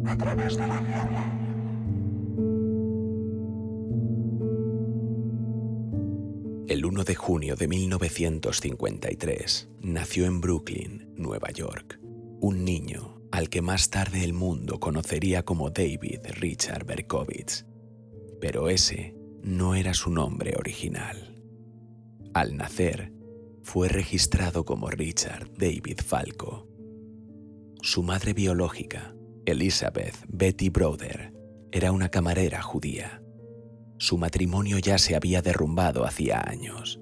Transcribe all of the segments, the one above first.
a través de la niebla. El 1 de junio de 1953 nació en Brooklyn, Nueva York, un niño al que más tarde el mundo conocería como David Richard Berkowitz. Pero ese no era su nombre original. Al nacer, fue registrado como Richard David Falco. Su madre biológica, Elizabeth Betty Browder, era una camarera judía. Su matrimonio ya se había derrumbado hacía años.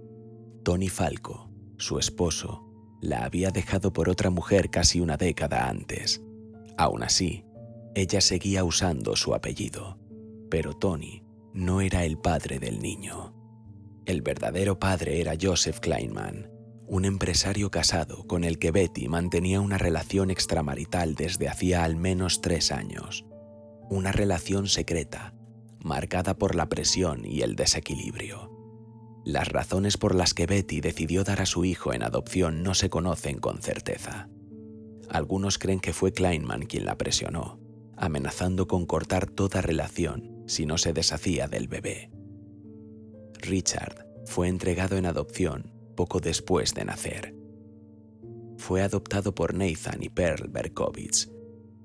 Tony Falco, su esposo, la había dejado por otra mujer casi una década antes. Aún así, ella seguía usando su apellido, pero Tony no era el padre del niño. El verdadero padre era Joseph Kleinman, un empresario casado con el que Betty mantenía una relación extramarital desde hacía al menos 3 años. Una relación secreta, marcada por la presión y el desequilibrio. Las razones por las que Betty decidió dar a su hijo en adopción no se conocen con certeza. Algunos creen que fue Kleinman quien la presionó, amenazando con cortar toda relación si no se deshacía del bebé. Richard fue entregado en adopción poco después de nacer. Fue adoptado por Nathan y Pearl Berkowitz,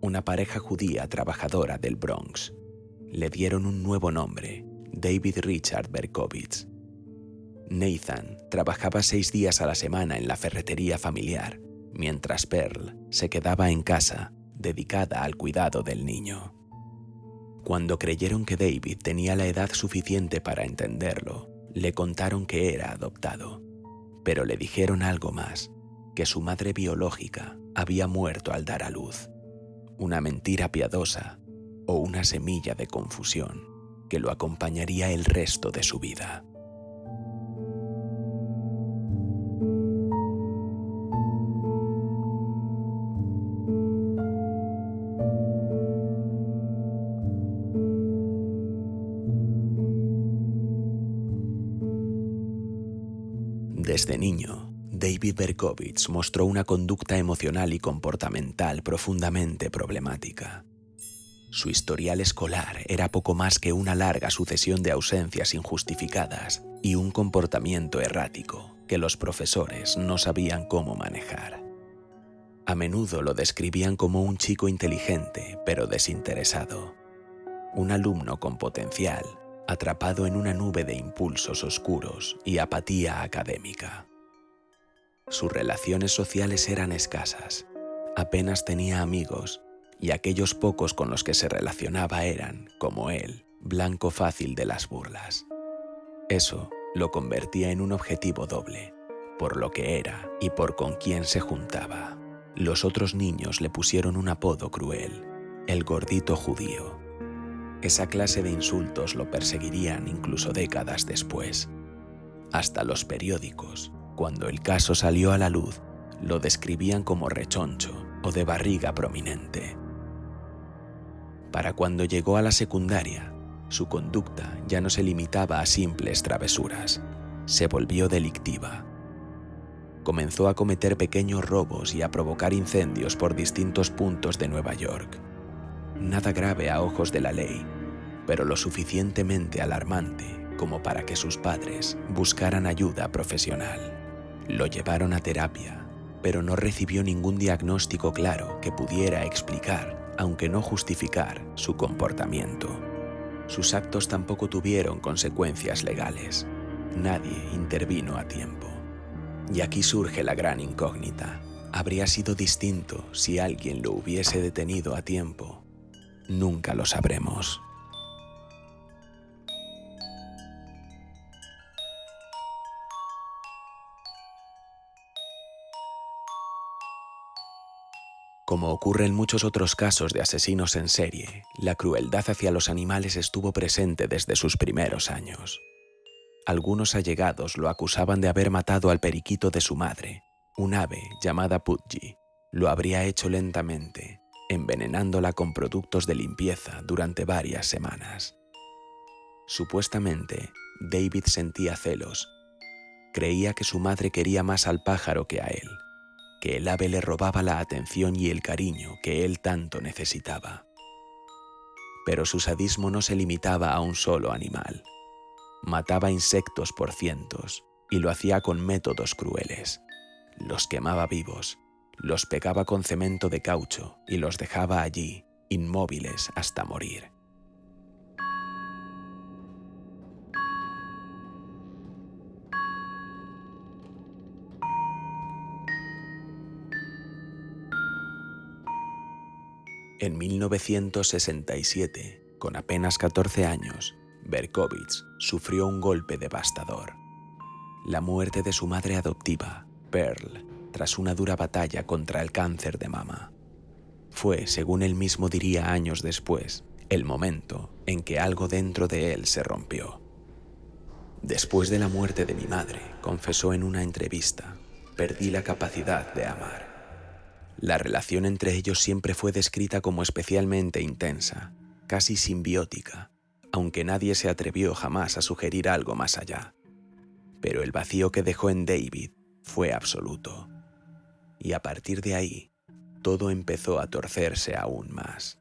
una pareja judía trabajadora del Bronx. Le dieron un nuevo nombre, David Richard Berkowitz. Nathan trabajaba 6 días a la semana en la ferretería familiar, mientras Pearl se quedaba en casa, dedicada al cuidado del niño. Cuando creyeron que David tenía la edad suficiente para entenderlo, le contaron que era adoptado, pero le dijeron algo más, que su madre biológica había muerto al dar a luz. Una mentira piadosa o una semilla de confusión que lo acompañaría el resto de su vida. Desde niño, David Berkowitz mostró una conducta emocional y comportamental profundamente problemática. Su historial escolar era poco más que una larga sucesión de ausencias injustificadas y un comportamiento errático que los profesores no sabían cómo manejar. A menudo lo describían como un chico inteligente pero desinteresado, un alumno con potencial, atrapado en una nube de impulsos oscuros y apatía académica. Sus relaciones sociales eran escasas, apenas tenía amigos y aquellos pocos con los que se relacionaba eran, como él, blanco fácil de las burlas. Eso lo convertía en un objetivo doble, por lo que era y por con quién se juntaba. Los otros niños le pusieron un apodo cruel, el gordito judío. Esa clase de insultos lo perseguirían incluso décadas después. Hasta los periódicos, cuando el caso salió a la luz, lo describían como rechoncho o de barriga prominente. Para cuando llegó a la secundaria, su conducta ya no se limitaba a simples travesuras, se volvió delictiva. Comenzó a cometer pequeños robos y a provocar incendios por distintos puntos de Nueva York. Nada grave a ojos de la ley, pero lo suficientemente alarmante como para que sus padres buscaran ayuda profesional. Lo llevaron a terapia, pero no recibió ningún diagnóstico claro que pudiera explicar, aunque no justificar, su comportamiento. Sus actos tampoco tuvieron consecuencias legales. Nadie intervino a tiempo. Y aquí surge la gran incógnita. ¿Habría sido distinto si alguien lo hubiese detenido a tiempo? Nunca lo sabremos. Como ocurre en muchos otros casos de asesinos en serie, la crueldad hacia los animales estuvo presente desde sus primeros años. Algunos allegados lo acusaban de haber matado al periquito de su madre, un ave llamada Pudgy. Lo habría hecho lentamente, envenenándola con productos de limpieza durante varias semanas. Supuestamente, David sentía celos. Creía que su madre quería más al pájaro que a él, que el ave le robaba la atención y el cariño que él tanto necesitaba. Pero su sadismo no se limitaba a un solo animal. Mataba insectos por cientos y lo hacía con métodos crueles. Los quemaba vivos, los pegaba con cemento de caucho y los dejaba allí, inmóviles hasta morir. En 1967, con apenas 14 años, Berkowitz sufrió un golpe devastador. La muerte de su madre adoptiva, Pearl, tras una dura batalla contra el cáncer de mama. Fue, según él mismo diría años después, el momento en que algo dentro de él se rompió. Después de la muerte de mi madre, confesó en una entrevista, perdí la capacidad de amar. La relación entre ellos siempre fue descrita como especialmente intensa, casi simbiótica, aunque nadie se atrevió jamás a sugerir algo más allá. Pero el vacío que dejó en David fue absoluto. Y a partir de ahí, todo empezó a torcerse aún más.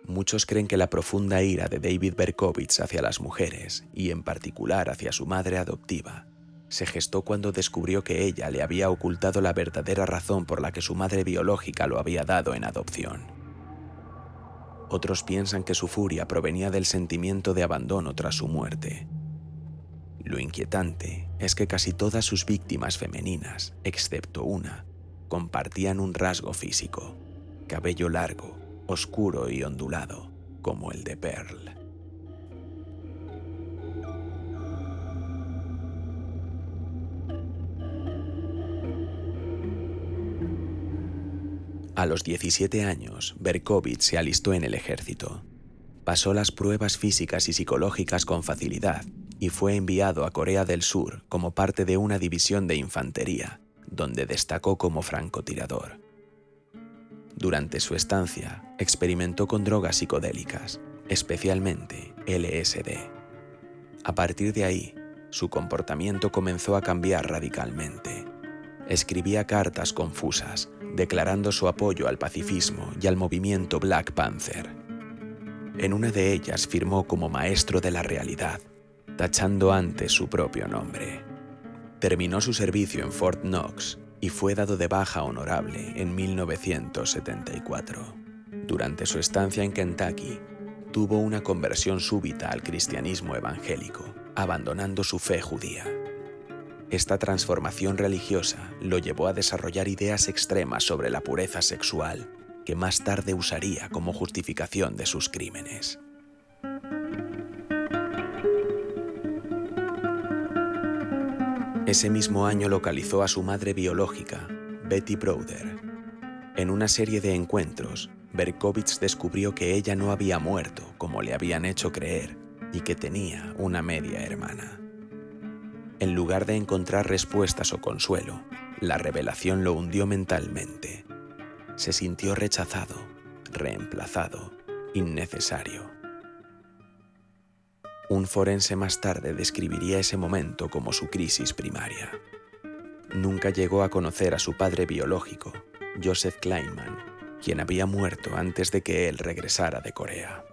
Muchos creen que la profunda ira de David Berkowitz hacia las mujeres, y en particular hacia su madre adoptiva, se gestó cuando descubrió que ella le había ocultado la verdadera razón por la que su madre biológica lo había dado en adopción. Otros piensan que su furia provenía del sentimiento de abandono tras su muerte. Lo inquietante es que casi todas sus víctimas femeninas, excepto una, compartían un rasgo físico: cabello largo, oscuro y ondulado, como el de Pearl. A los 17 años, Berkowitz se alistó en el ejército. Pasó las pruebas físicas y psicológicas con facilidad y fue enviado a Corea del Sur como parte de una división de infantería, donde destacó como francotirador. Durante su estancia, experimentó con drogas psicodélicas, especialmente LSD. A partir de ahí, su comportamiento comenzó a cambiar radicalmente. Escribía cartas confusas, declarando su apoyo al pacifismo y al movimiento Black Panther. En una de ellas firmó como maestro de la realidad, tachando antes su propio nombre. Terminó su servicio en Fort Knox y fue dado de baja honorable en 1974. Durante su estancia en Kentucky, tuvo una conversión súbita al cristianismo evangélico, abandonando su fe judía. Esta transformación religiosa lo llevó a desarrollar ideas extremas sobre la pureza sexual, que más tarde usaría como justificación de sus crímenes. Ese mismo año localizó a su madre biológica, Betty Browder. En una serie de encuentros, Berkowitz descubrió que ella no había muerto, como le habían hecho creer, y que tenía una media hermana. En lugar de encontrar respuestas o consuelo, la revelación lo hundió mentalmente. Se sintió rechazado, reemplazado, innecesario. Un forense más tarde describiría ese momento como su crisis primaria. Nunca llegó a conocer a su padre biológico, Joseph Kleinman, quien había muerto antes de que él regresara de Corea.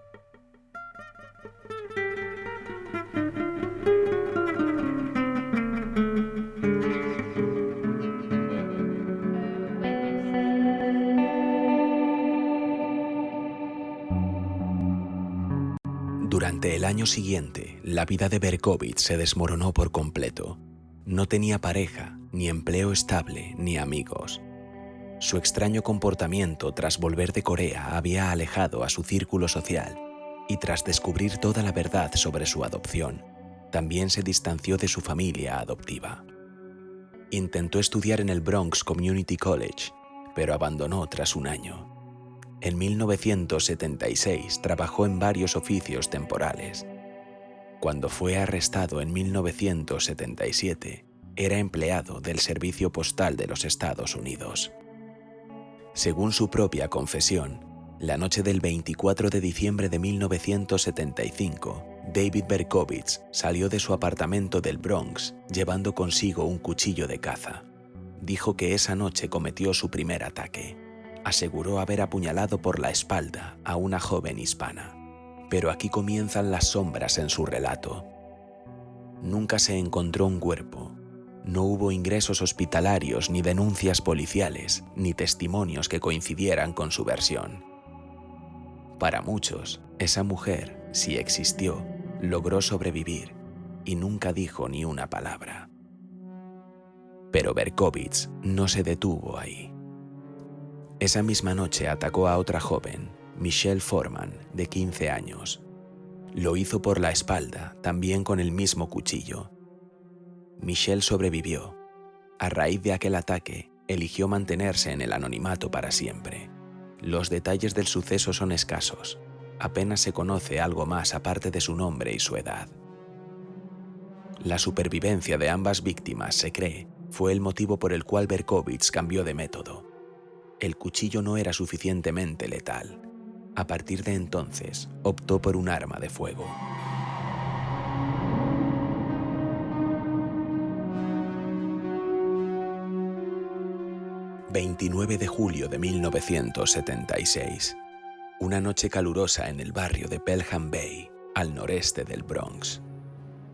Durante el año siguiente, la vida de Berkowitz se desmoronó por completo. No tenía pareja, ni empleo estable, ni amigos. Su extraño comportamiento tras volver de Corea había alejado a su círculo social, y tras descubrir toda la verdad sobre su adopción, también se distanció de su familia adoptiva. Intentó estudiar en el Bronx Community College, pero abandonó tras un año. En 1976 trabajó en varios oficios temporales. Cuando fue arrestado en 1977, era empleado del Servicio Postal de los Estados Unidos. Según su propia confesión, la noche del 24 de diciembre de 1975, David Berkowitz salió de su apartamento del Bronx llevando consigo un cuchillo de caza. Dijo que esa noche cometió su primer ataque. aseguró haber apuñalado por la espalda a una joven hispana. Pero aquí comienzan las sombras en su relato. Nunca se encontró un cuerpo, no hubo ingresos hospitalarios, ni denuncias policiales, ni testimonios que coincidieran con su versión. Para muchos, esa mujer, si existió, logró sobrevivir y nunca dijo ni una palabra. Pero Berkowitz no se detuvo ahí. Esa misma noche atacó a otra joven, Michelle Foreman, de 15 años. Lo hizo por la espalda, también con el mismo cuchillo. Michelle sobrevivió. A raíz de aquel ataque, eligió mantenerse en el anonimato para siempre. Los detalles del suceso son escasos. Apenas se conoce algo más aparte de su nombre y su edad. La supervivencia de ambas víctimas, se cree, fue el motivo por el cual Berkowitz cambió de método. El cuchillo no era suficientemente letal. A partir de entonces, optó por un arma de fuego. ...29 de julio de 1976... una noche calurosa en el barrio de Pelham Bay, al noreste del Bronx.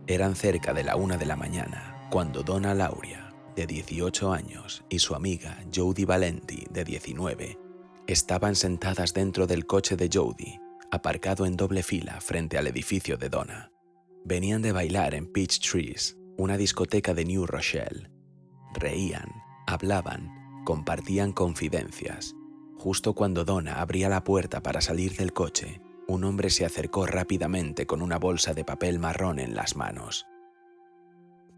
Eran cerca de la 1 de la mañana cuando Donna Lauria, de 18 años, y su amiga Jody Valenti, de 19, estaban sentadas dentro del coche de Jody, aparcado en doble fila frente al edificio de Donna. Venían de bailar en Peach Trees, una discoteca de New Rochelle. Reían, hablaban, compartían confidencias. Justo cuando Donna abría la puerta para salir del coche, un hombre se acercó rápidamente con una bolsa de papel marrón en las manos.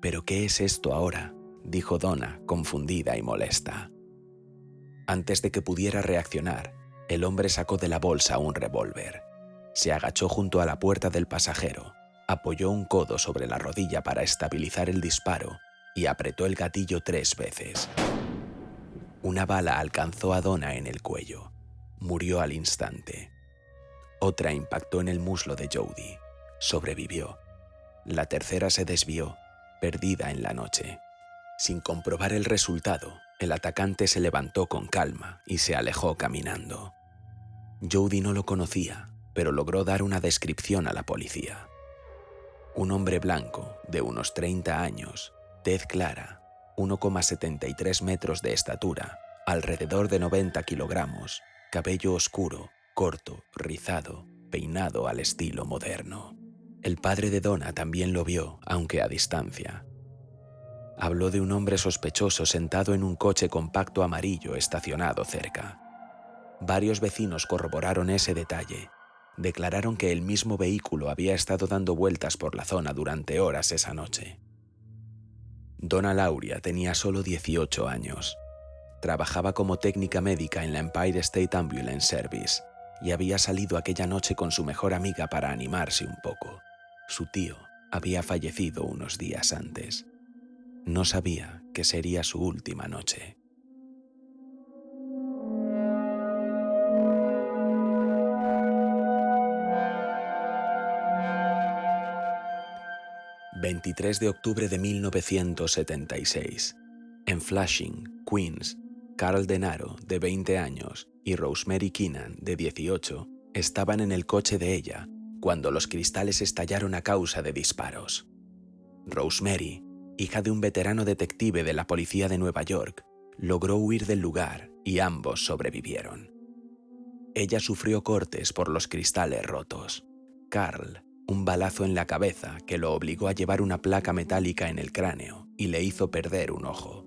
«¿Pero qué es esto ahora?», dijo Donna, confundida y molesta. Antes de que pudiera reaccionar, el hombre sacó de la bolsa un revólver. Se agachó junto a la puerta del pasajero, apoyó un codo sobre la rodilla para estabilizar el disparo y apretó el gatillo 3 veces. Una bala alcanzó a Donna en el cuello. Murió al instante. Otra impactó en el muslo de Jody. Sobrevivió. La tercera se desvió, perdida en la noche. Sin comprobar el resultado, el atacante se levantó con calma y se alejó caminando. Jody no lo conocía, pero logró dar una descripción a la policía. Un hombre blanco, de unos 30 años, tez clara, 1,73 metros de estatura, alrededor de 90 kilogramos, cabello oscuro, corto, rizado, peinado al estilo moderno. El padre de Donna también lo vio, aunque a distancia. Habló de un hombre sospechoso sentado en un coche compacto amarillo estacionado cerca. Varios vecinos corroboraron ese detalle. Declararon que el mismo vehículo había estado dando vueltas por la zona durante horas esa noche. Donna Lauria tenía solo 18 años. Trabajaba como técnica médica en la Empire State Ambulance Service y había salido aquella noche con su mejor amiga para animarse un poco. Su tío había fallecido unos días antes. No sabía que sería su última noche. ...23 de octubre de 1976... en Flushing, Queens, Carl Denaro, de 20 años, y Rosemary Keenan, de 18, estaban en el coche de ella cuando los cristales estallaron a causa de disparos. Rosemary, hija de un veterano detective de la policía de Nueva York, logró huir del lugar y ambos sobrevivieron. Ella sufrió cortes por los cristales rotos. Carl, un balazo en la cabeza que lo obligó a llevar una placa metálica en el cráneo y le hizo perder un ojo.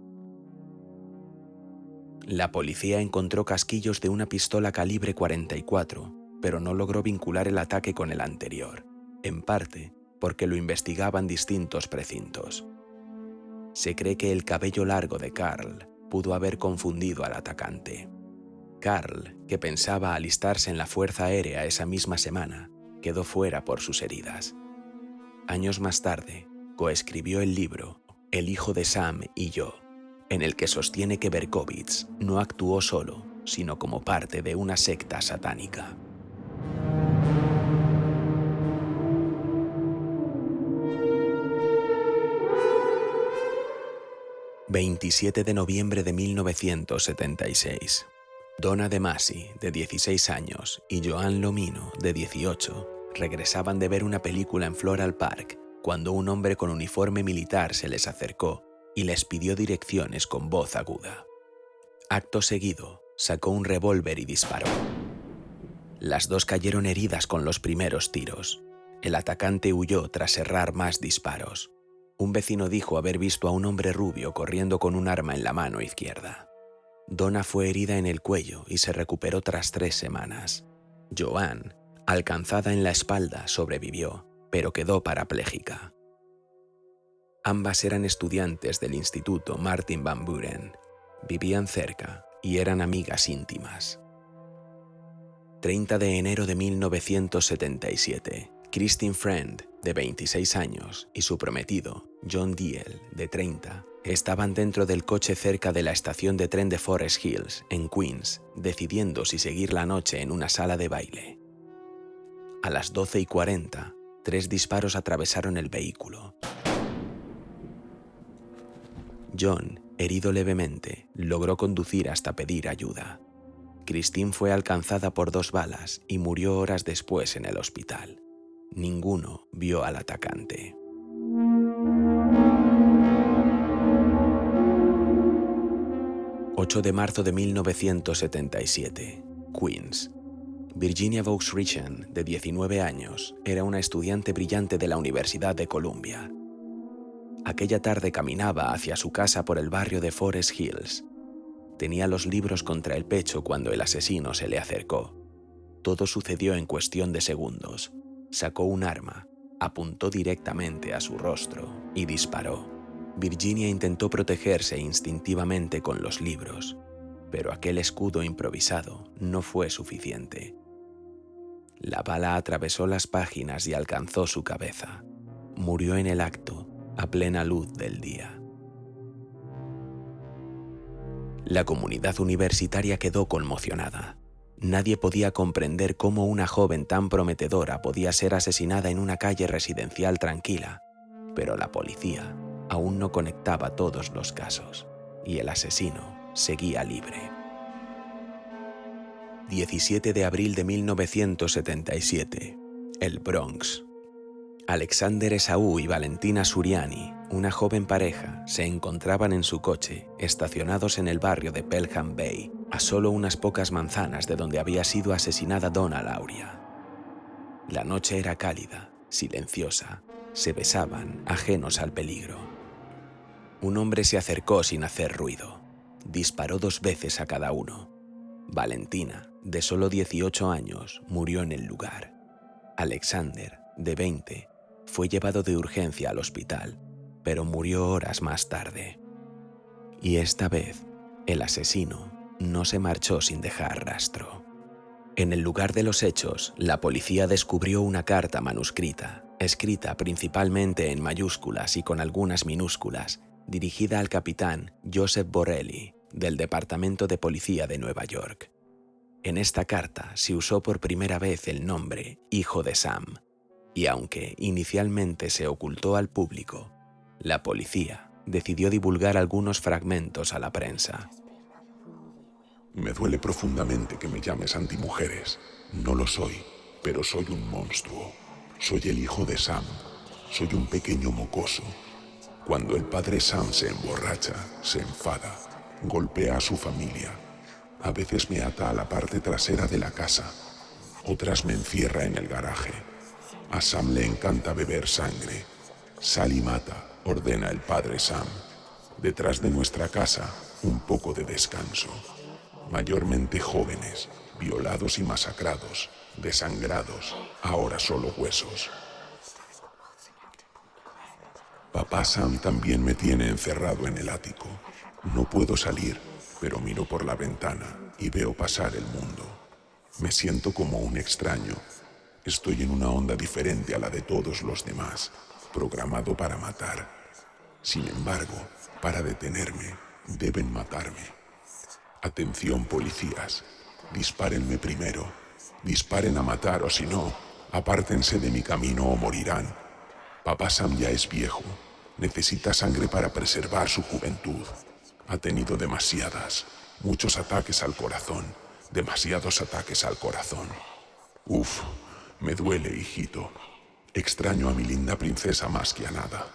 La policía encontró casquillos de una pistola calibre 44, pero no logró vincular el ataque con el anterior, en parte porque lo investigaban distintos precintos. Se cree que el cabello largo de Carl pudo haber confundido al atacante. Carl, que pensaba alistarse en la Fuerza Aérea esa misma semana, quedó fuera por sus heridas. Años más tarde, coescribió el libro El hijo de Sam y yo, en el que sostiene que Berkowitz no actuó solo, sino como parte de una secta satánica. ...27 de noviembre de 1976... Donna De Masi, de 16 años, y Joan Lomino, de 18, regresaban de ver una película en Floral Park cuando un hombre con uniforme militar se les acercó y les pidió direcciones con voz aguda. Acto seguido, sacó un revólver y disparó. Las dos cayeron heridas con los primeros tiros. El atacante huyó tras errar más disparos. Un vecino dijo haber visto a un hombre rubio corriendo con un arma en la mano izquierda. Donna fue herida en el cuello y se recuperó tras 3 semanas. Joan, alcanzada en la espalda, sobrevivió, pero quedó parapléjica. Ambas eran estudiantes del Instituto Martin Van Buren. Vivían cerca y eran amigas íntimas. 30 de enero de 1977, Christine Friend, de 26 años, y su prometido, John Diel, de 30, estaban dentro del coche cerca de la estación de tren de Forest Hills, en Queens, decidiendo si seguir la noche en una sala de baile. A las 12:40, 3 disparos atravesaron el vehículo. John, herido levemente, logró conducir hasta pedir ayuda. Christine fue alcanzada por 2 balas y murió horas después en el hospital. Ninguno vio al atacante. ...8 de marzo de 1977, Queens. Virginia Vaux Richan, de 19 años, era una estudiante brillante de la Universidad de Columbia. Aquella tarde caminaba hacia su casa por el barrio de Forest Hills. Tenía los libros contra el pecho cuando el asesino se le acercó. Todo sucedió en cuestión de segundos. Sacó un arma, apuntó directamente a su rostro y disparó. Virginia intentó protegerse instintivamente con los libros, pero aquel escudo improvisado no fue suficiente. La bala atravesó las páginas y alcanzó su cabeza. Murió en el acto, a plena luz del día. La comunidad universitaria quedó conmocionada. Nadie podía comprender cómo una joven tan prometedora podía ser asesinada en una calle residencial tranquila, pero la policía aún no conectaba todos los casos y el asesino seguía libre. 17 de abril de 1977, el Bronx. Alexander Esaú y Valentina Suriani, una joven pareja, se encontraban en su coche, estacionados en el barrio de Pelham Bay, a solo unas pocas manzanas de donde había sido asesinada Donna Lauria. La noche era cálida, silenciosa, se besaban, ajenos al peligro. Un hombre se acercó sin hacer ruido. Disparó 2 veces a cada uno. Valentina, de solo 18 años, murió en el lugar. Alexander, de 20, fue llevado de urgencia al hospital, pero murió horas más tarde. Y esta vez, el asesino no se marchó sin dejar rastro. En el lugar de los hechos, la policía descubrió una carta manuscrita, escrita principalmente en mayúsculas y con algunas minúsculas, dirigida al capitán Joseph Borrelli, del Departamento de Policía de Nueva York. En esta carta se usó por primera vez el nombre Hijo de Sam, y aunque inicialmente se ocultó al público, la policía decidió divulgar algunos fragmentos a la prensa. Me duele profundamente que me llames antimujeres. No lo soy, pero soy un monstruo. Soy el hijo de Sam. Soy un pequeño mocoso. Cuando el padre Sam se emborracha, se enfada, golpea a su familia. A veces me ata a la parte trasera de la casa. Otras me encierra en el garaje. A Sam le encanta beber sangre. Sal y mata, ordena el padre Sam. Detrás de nuestra casa, un poco de descanso. Mayormente jóvenes, violados y masacrados, desangrados, ahora solo huesos. Papá Sam también me tiene encerrado en el ático. No puedo salir, pero miro por la ventana y veo pasar el mundo. Me siento como un extraño. Estoy en una onda diferente a la de todos los demás, programado para matar. Sin embargo, para detenerme, deben matarme. Atención, policías. Dispárenme primero. Disparen a matar o si no, apártense de mi camino o morirán. Papá Sam ya es viejo. Necesita sangre para preservar su juventud. Ha tenido demasiadas, muchos ataques al corazón. demasiados ataques al corazón. Uf, me duele, hijito. Extraño a mi linda princesa más que a nada.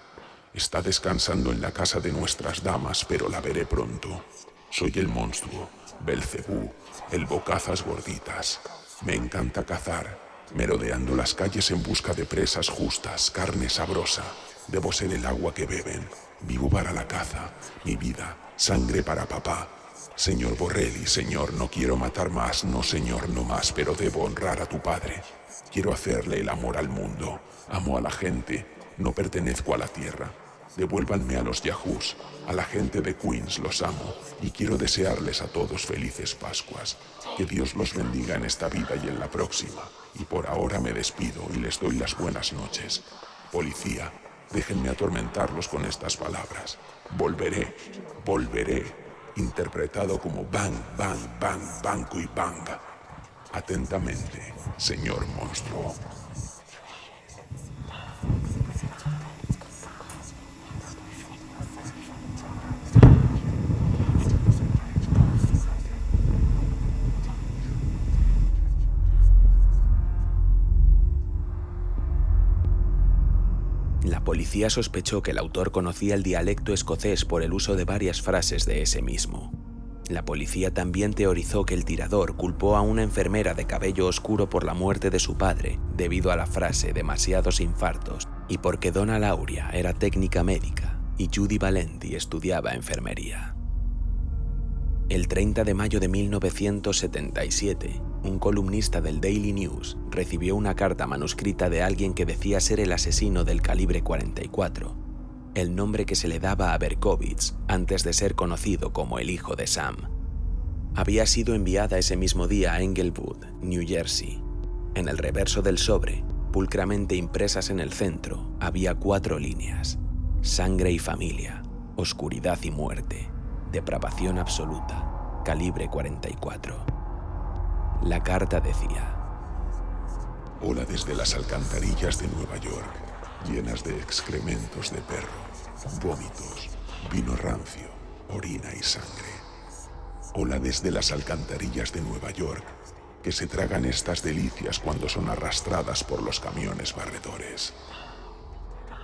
Está descansando en la casa de nuestras damas, pero la veré pronto. Soy el monstruo, Belcebú, el bocazas gorditas. Me encanta cazar, merodeando las calles en busca de presas justas, carne sabrosa. Debo ser el agua que beben. Vivo para la caza, mi vida, sangre para papá. Señor Borrelli, señor, no quiero matar más, no señor, no más, pero debo honrar a tu padre. Quiero hacerle el amor al mundo. Amo a la gente, no pertenezco a la tierra. Devuélvanme a los yahoos, a la gente de Queens los amo y quiero desearles a todos felices Pascuas. Que Dios los bendiga en esta vida y en la próxima. Y por ahora me despido y les doy las buenas noches. Policía, déjenme atormentarlos con estas palabras. Volveré, volveré, interpretado como bang, bang, bang, banco y bang. Atentamente, señor monstruo. La policía sospechó que el autor conocía el dialecto escocés por el uso de varias frases de ese mismo. La policía también teorizó que el tirador culpó a una enfermera de cabello oscuro por la muerte de su padre debido a la frase demasiados infartos y porque Donna Lauria era técnica médica y Judy Valenti estudiaba enfermería. El 30 de mayo de 1977, un columnista del Daily News recibió una carta manuscrita de alguien que decía ser el asesino del calibre 44, el nombre que se le daba a Berkowitz antes de ser conocido como el hijo de Sam. Había sido enviada ese mismo día a Englewood, New Jersey. En el reverso del sobre, pulcramente impresas en el centro, había 4 líneas: sangre y familia, oscuridad y muerte, depravación absoluta, calibre 44. La carta decía: Hola desde las alcantarillas de Nueva York, llenas de excrementos de perro, vómitos, vino rancio, orina y sangre. Hola desde las alcantarillas de Nueva York, que se tragan estas delicias cuando son arrastradas por los camiones barredores.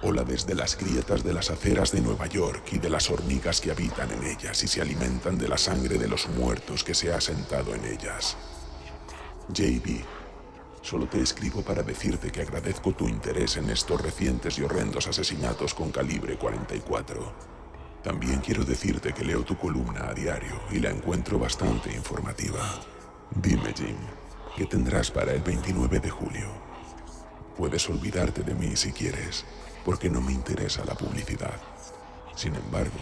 Hola desde las grietas de las aceras de Nueva York y de las hormigas que habitan en ellas y se alimentan de la sangre de los muertos que se ha sentado en ellas. JB, solo te escribo para decirte que agradezco tu interés en estos recientes y horrendos asesinatos con calibre 44. También quiero decirte que leo tu columna a diario y la encuentro bastante informativa. Dime, Jim, ¿qué tendrás para el 29 de julio? Puedes olvidarte de mí si quieres, porque no me interesa la publicidad. Sin embargo,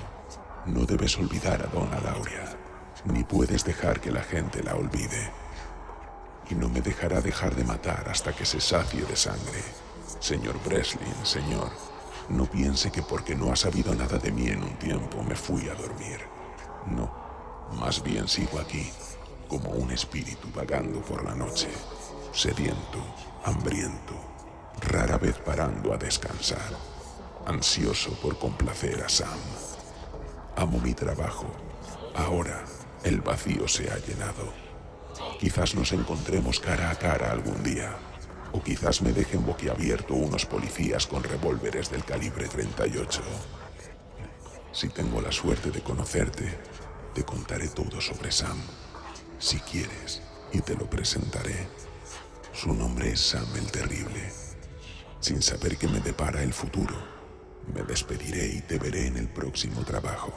no debes olvidar a Donna Lauria, ni puedes dejar que la gente la olvide. Y no me dejará dejar de matar hasta que se sacie de sangre. Señor Breslin, señor, no piense que porque no ha sabido nada de mí en un tiempo me fui a dormir. No, más bien sigo aquí, como un espíritu vagando por la noche, sediento, hambriento, rara vez parando a descansar, ansioso por complacer a Sam. Amo mi trabajo. Ahora el vacío se ha llenado. Quizás nos encontremos cara a cara algún día, o quizás me dejen boquiabierto unos policías con revólveres del calibre 38. Si tengo la suerte de conocerte, te contaré todo sobre Sam, si quieres, y te lo presentaré. Su nombre es Sam el Terrible. Sin saber qué me depara el futuro, me despediré y te veré en el próximo trabajo.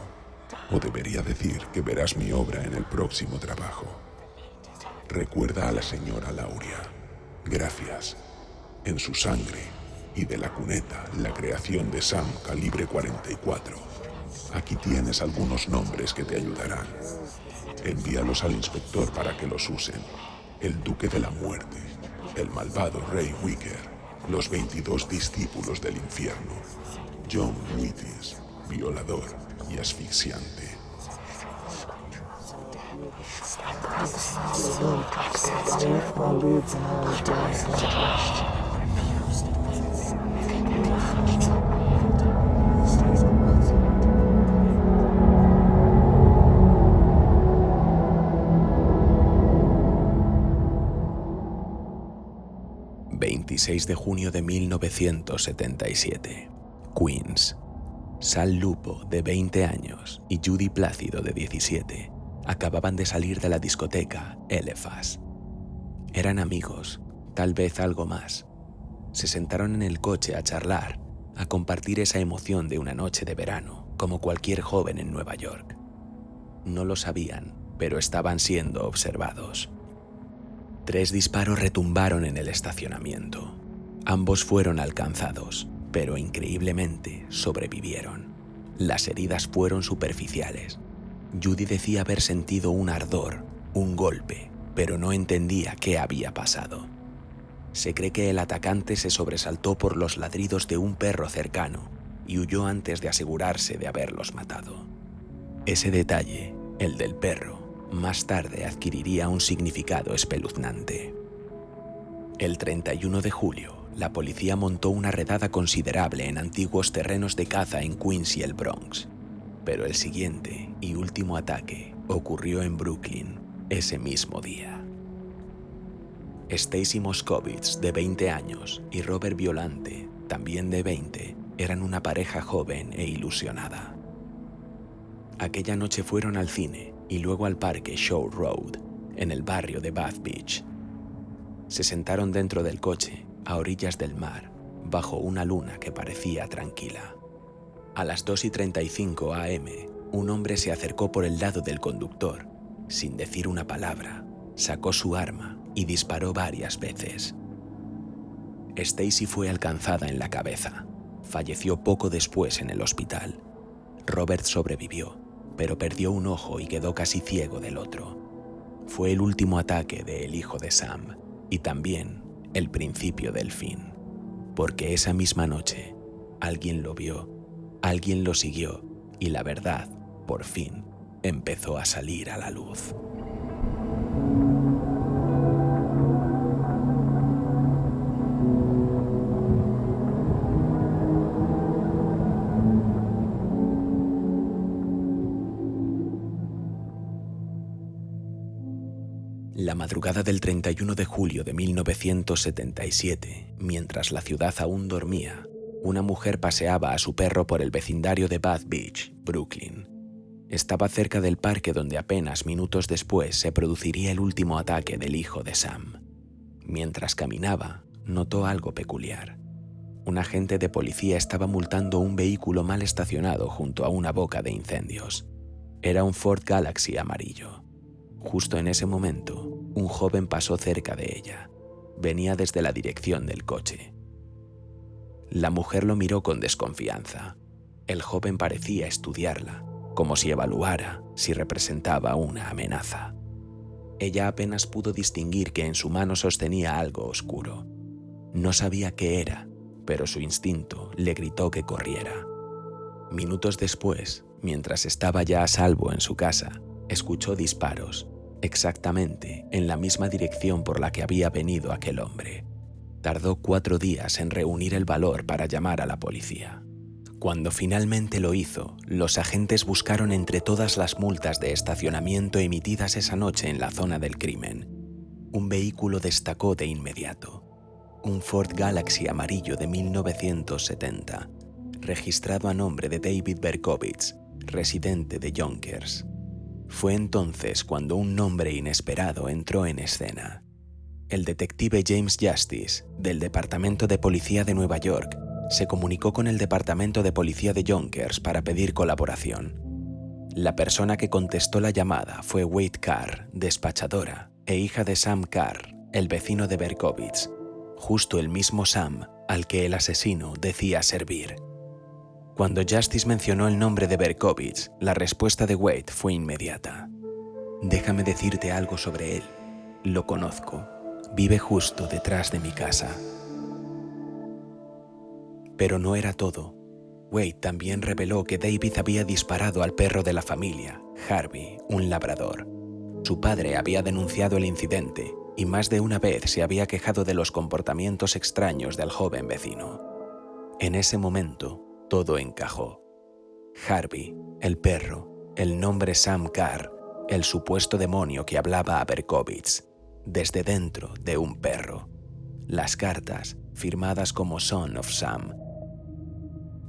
O debería decir que verás mi obra en el próximo trabajo. Recuerda a la señora Lauria. Gracias. En su sangre y de la cuneta, la creación de Sam calibre 44. Aquí tienes algunos nombres que te ayudarán. Envíalos al inspector para que los usen. El Duque de la Muerte, el malvado Rey Wicker, los 22 discípulos del infierno, John Wittis, violador y asfixiante. 26 de junio de 1977, Queens. Sal Lupo, de 20 años, y Judy Plácido, de 17, acababan de salir de la discoteca Elephas. Eran amigos, tal vez algo más. Se sentaron en el coche a charlar, a compartir esa emoción de una noche de verano, como cualquier joven en Nueva York. No lo sabían, pero estaban siendo observados. 3 disparos retumbaron en el estacionamiento. Ambos fueron alcanzados, pero increíblemente sobrevivieron. Las heridas fueron superficiales. Judy decía haber sentido un ardor, un golpe, pero no entendía qué había pasado. Se cree que el atacante se sobresaltó por los ladridos de un perro cercano y huyó antes de asegurarse de haberlos matado. Ese detalle, el del perro, más tarde adquiriría un significado espeluznante. El 31 de julio, la policía montó una redada considerable en antiguos terrenos de caza en Queens y el Bronx. Pero el siguiente y último ataque ocurrió en Brooklyn ese mismo día. Stacy Moskowitz, de 20 años, y Robert Violante, también de 20, eran una pareja joven e ilusionada. Aquella noche fueron al cine y luego al parque Shore Road, en el barrio de Bath Beach. Se sentaron dentro del coche, a orillas del mar, bajo una luna que parecía tranquila. A las 2:35 a.m., un hombre se acercó por el lado del conductor. Sin decir una palabra, sacó su arma y disparó varias veces. Stacy fue alcanzada en la cabeza. Falleció poco después en el hospital. Robert sobrevivió, pero perdió un ojo y quedó casi ciego del otro. Fue el último ataque del hijo de Sam y también el principio del fin, porque esa misma noche alguien lo vio, alguien lo siguió y la verdad, por fin, empezó a salir a la luz. La madrugada del 31 de julio de 1977, mientras la ciudad aún dormía, una mujer paseaba a su perro por el vecindario de Bath Beach, Brooklyn. Estaba cerca del parque donde apenas minutos después se produciría el último ataque del hijo de Sam. Mientras caminaba, notó algo peculiar. Un agente de policía estaba multando un vehículo mal estacionado junto a una boca de incendios. Era un Ford Galaxy amarillo. Justo en ese momento, un joven pasó cerca de ella. Venía desde la dirección del coche. La mujer lo miró con desconfianza. El joven parecía estudiarla, como si evaluara si representaba una amenaza. Ella apenas pudo distinguir que en su mano sostenía algo oscuro. No sabía qué era, pero su instinto le gritó que corriera. Minutos después, mientras estaba ya a salvo en su casa, escuchó disparos, exactamente en la misma dirección por la que había venido aquel hombre. Tardó 4 días en reunir el valor para llamar a la policía. Cuando finalmente lo hizo, los agentes buscaron entre todas las multas de estacionamiento emitidas esa noche en la zona del crimen. Un vehículo destacó de inmediato. Un Ford Galaxy amarillo de 1970, registrado a nombre de David Berkowitz, residente de Yonkers. Fue entonces cuando un nombre inesperado entró en escena. El detective James Justice, del Departamento de Policía de Nueva York, se comunicó con el Departamento de Policía de Yonkers para pedir colaboración. La persona que contestó la llamada fue Wade Carr, despachadora e hija de Sam Carr, el vecino de Berkowitz, justo el mismo Sam al que el asesino decía servir. Cuando Justice mencionó el nombre de Berkowitz, la respuesta de Wade fue inmediata. «Déjame decirte algo sobre él. Lo conozco. Vive justo detrás de mi casa». Pero no era todo. Wade también reveló que David había disparado al perro de la familia, Harvey, un labrador. Su padre había denunciado el incidente y más de una vez se había quejado de los comportamientos extraños del joven vecino. En ese momento, todo encajó. Harvey, el perro, el nombre Sam Carr, el supuesto demonio que hablaba a Berkowitz, desde dentro de un perro. las cartas, firmadas como Son of Sam.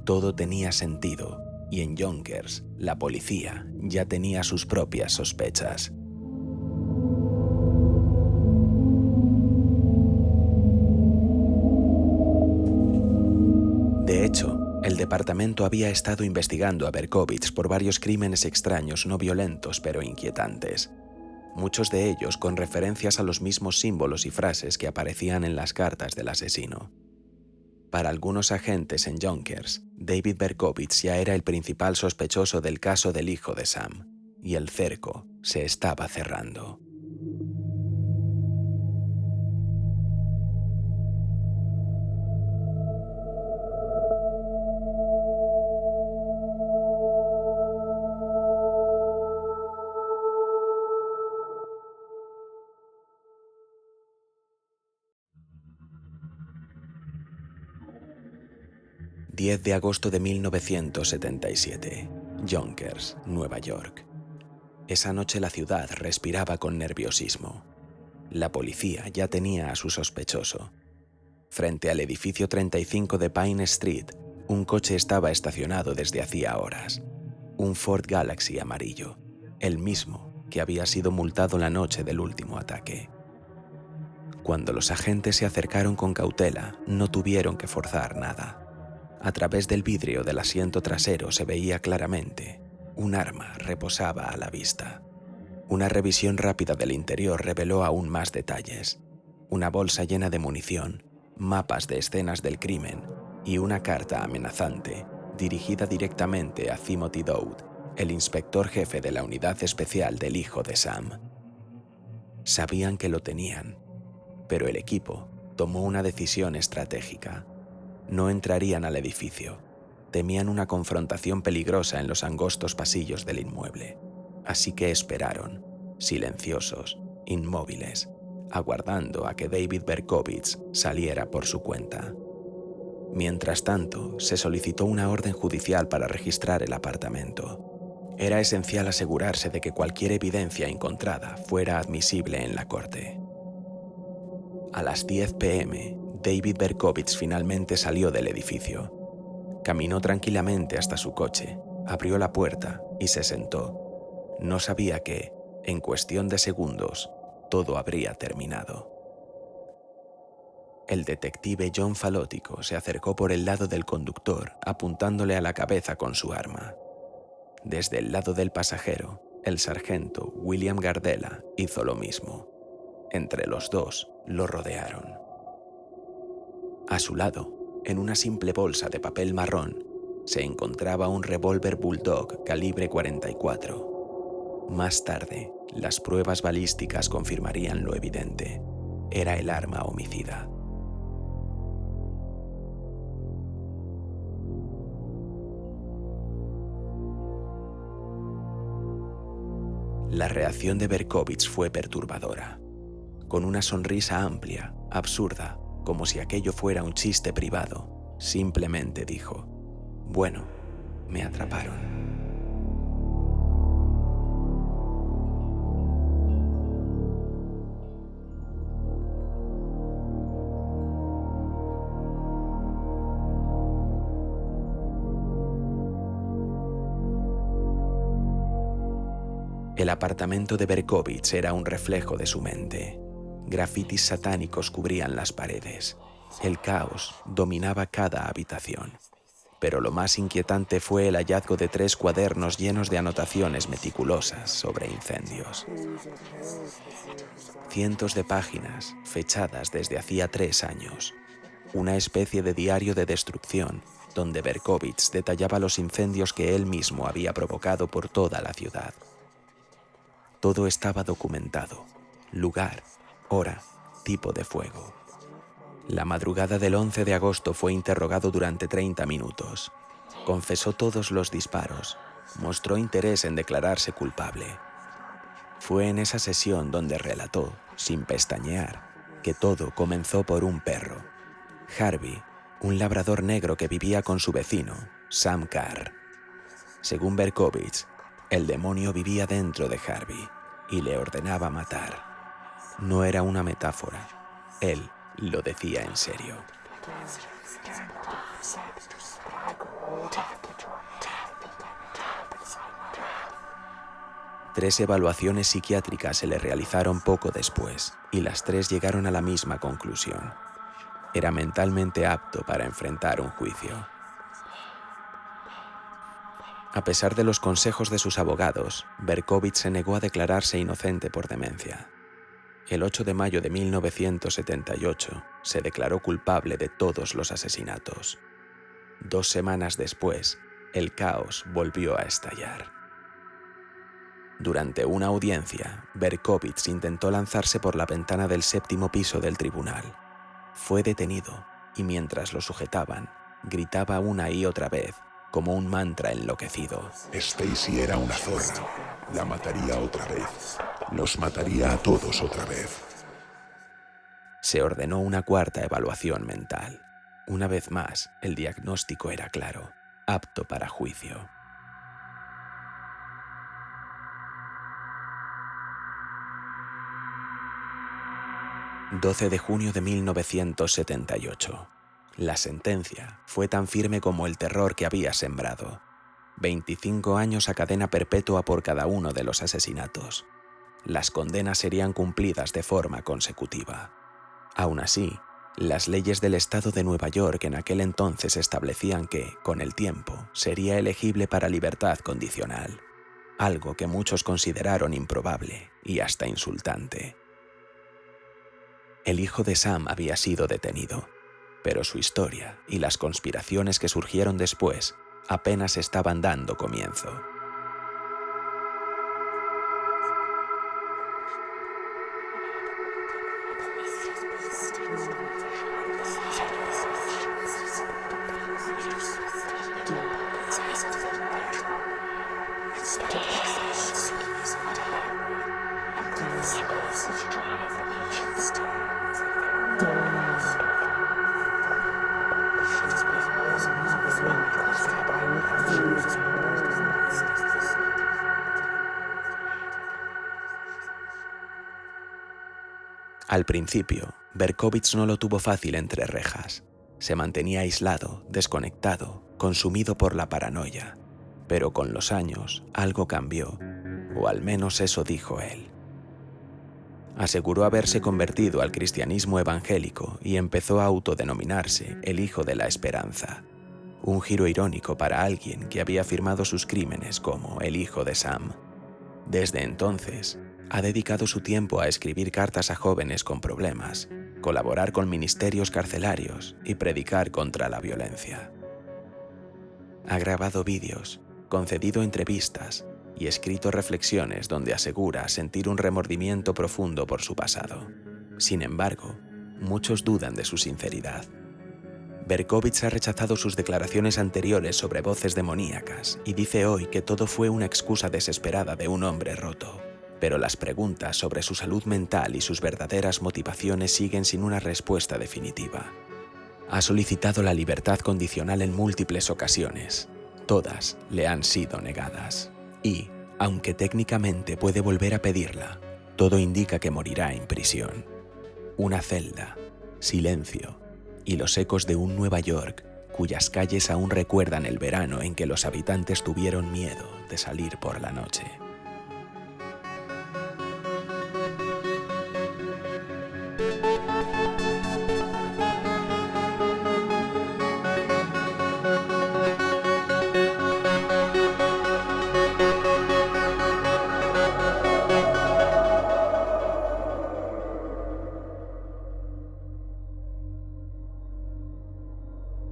Todo tenía sentido, y en Yonkers, la policía ya tenía sus propias sospechas. De hecho, el departamento había estado investigando a Berkowitz por varios crímenes extraños no violentos pero inquietantes, muchos de ellos con referencias a los mismos símbolos y frases que aparecían en las cartas del asesino. Para algunos agentes en Yonkers, David Berkowitz ya era el principal sospechoso del caso del hijo de Sam, y el cerco se estaba cerrando. ...10 de agosto de 1977, Yonkers, Nueva York. Esa noche la ciudad respiraba con nerviosismo. La policía ya tenía a su sospechoso. Frente al edificio 35 de Pine Street, un coche estaba estacionado desde hacía horas. Un Ford Galaxy amarillo, el mismo que había sido multado la noche del último ataque. Cuando los agentes se acercaron con cautela, no tuvieron que forzar nada. A través del vidrio del asiento trasero se veía claramente. Un arma reposaba a la vista. Una revisión rápida del interior reveló aún más detalles. Una bolsa llena de munición, mapas de escenas del crimen y una carta amenazante dirigida directamente a Timothy Dowd, el inspector jefe de la unidad especial del hijo de Sam. Sabían que lo tenían, pero el equipo tomó una decisión estratégica. No entrarían al edificio. Temían una confrontación peligrosa en los angostos pasillos del inmueble. Así que esperaron, silenciosos, inmóviles, aguardando a que David Berkowitz saliera por su cuenta. Mientras tanto, se solicitó una orden judicial para registrar el apartamento. Era esencial asegurarse de que cualquier evidencia encontrada fuera admisible en la corte. A las 10 p.m., David Berkowitz finalmente salió del edificio. Caminó tranquilamente hasta su coche, abrió la puerta y se sentó. No sabía que, en cuestión de segundos, todo habría terminado. El detective John Falótico se acercó por el lado del conductor, apuntándole a la cabeza con su arma. Desde el lado del pasajero, el sargento William Gardella hizo lo mismo. Entre los dos, lo rodearon. A su lado, en una simple bolsa de papel marrón, se encontraba un revólver Bulldog calibre 44. Más tarde, las pruebas balísticas confirmarían lo evidente. Era el arma homicida. La reacción de Berkowitz fue perturbadora. Con una sonrisa amplia, absurda, como si aquello fuera un chiste privado, simplemente dijo: «Bueno, me atraparon». El apartamento de Berkowitz era un reflejo de su mente. Grafitis satánicos cubrían las paredes. El caos dominaba cada habitación. Pero lo más inquietante fue el hallazgo de 3 cuadernos llenos de anotaciones meticulosas sobre incendios. Cientos de páginas, fechadas desde hacía 3 años. Una especie de diario de destrucción, donde Berkowitz detallaba los incendios que él mismo había provocado por toda la ciudad. Todo estaba documentado: lugar, hora, tipo de fuego. La madrugada del 11 de agosto fue interrogado durante 30 minutos. Confesó todos los disparos, mostró interés en declararse culpable. Fue en esa sesión donde relató, sin pestañear, que todo comenzó por un perro, Harvey, un labrador negro que vivía con su vecino, Sam Carr. Según Berkowitz, el demonio vivía dentro de Harvey y le ordenaba matar. No era una metáfora. Él lo decía en serio. Tres evaluaciones psiquiátricas se le realizaron poco después y las tres llegaron a la misma conclusión. Era mentalmente apto para enfrentar un juicio. A pesar de los consejos de sus abogados, Berkovich se negó a declararse inocente por demencia. El 8 de mayo de 1978 se declaró culpable de todos los asesinatos. 2 semanas después, el caos volvió a estallar. Durante una audiencia, Berkovich intentó lanzarse por la ventana del 7º piso del tribunal. Fue detenido y mientras lo sujetaban, gritaba una y otra vez, como un mantra enloquecido. Stacy era una zorra. La mataría otra vez. Los mataría a todos otra vez. Se ordenó una 4ª evaluación mental. Una vez más, el diagnóstico era claro: apto para juicio. ...12 de junio de 1978... La sentencia fue tan firme como el terror que había sembrado. 25 años a cadena perpetua por cada uno de los asesinatos. Las condenas serían cumplidas de forma consecutiva. Aún así, las leyes del estado de Nueva York en aquel entonces establecían que, con el tiempo, sería elegible para libertad condicional, algo que muchos consideraron improbable y hasta insultante. El hijo de Sam había sido detenido, pero su historia y las conspiraciones que surgieron después apenas estaban dando comienzo. Al principio, Berkovich no lo tuvo fácil entre rejas. Se mantenía aislado, desconectado, consumido por la paranoia. Pero con los años, algo cambió, o al menos eso dijo él. Aseguró haberse convertido al cristianismo evangélico y empezó a autodenominarse el Hijo de la Esperanza. Un giro irónico para alguien que había afirmado sus crímenes como el hijo de Sam. Desde entonces, ha dedicado su tiempo a escribir cartas a jóvenes con problemas, colaborar con ministerios carcelarios y predicar contra la violencia. Ha grabado vídeos, concedido entrevistas y escrito reflexiones donde asegura sentir un remordimiento profundo por su pasado. Sin embargo, muchos dudan de su sinceridad. Berkovich ha rechazado sus declaraciones anteriores sobre voces demoníacas y dice hoy que todo fue una excusa desesperada de un hombre roto. Pero las preguntas sobre su salud mental y sus verdaderas motivaciones siguen sin una respuesta definitiva. Ha solicitado la libertad condicional en múltiples ocasiones. Todas le han sido negadas. Y, aunque técnicamente puede volver a pedirla, todo indica que morirá en prisión. Una celda, silencio y los ecos de un Nueva York cuyas calles aún recuerdan el verano en que los habitantes tuvieron miedo de salir por la noche.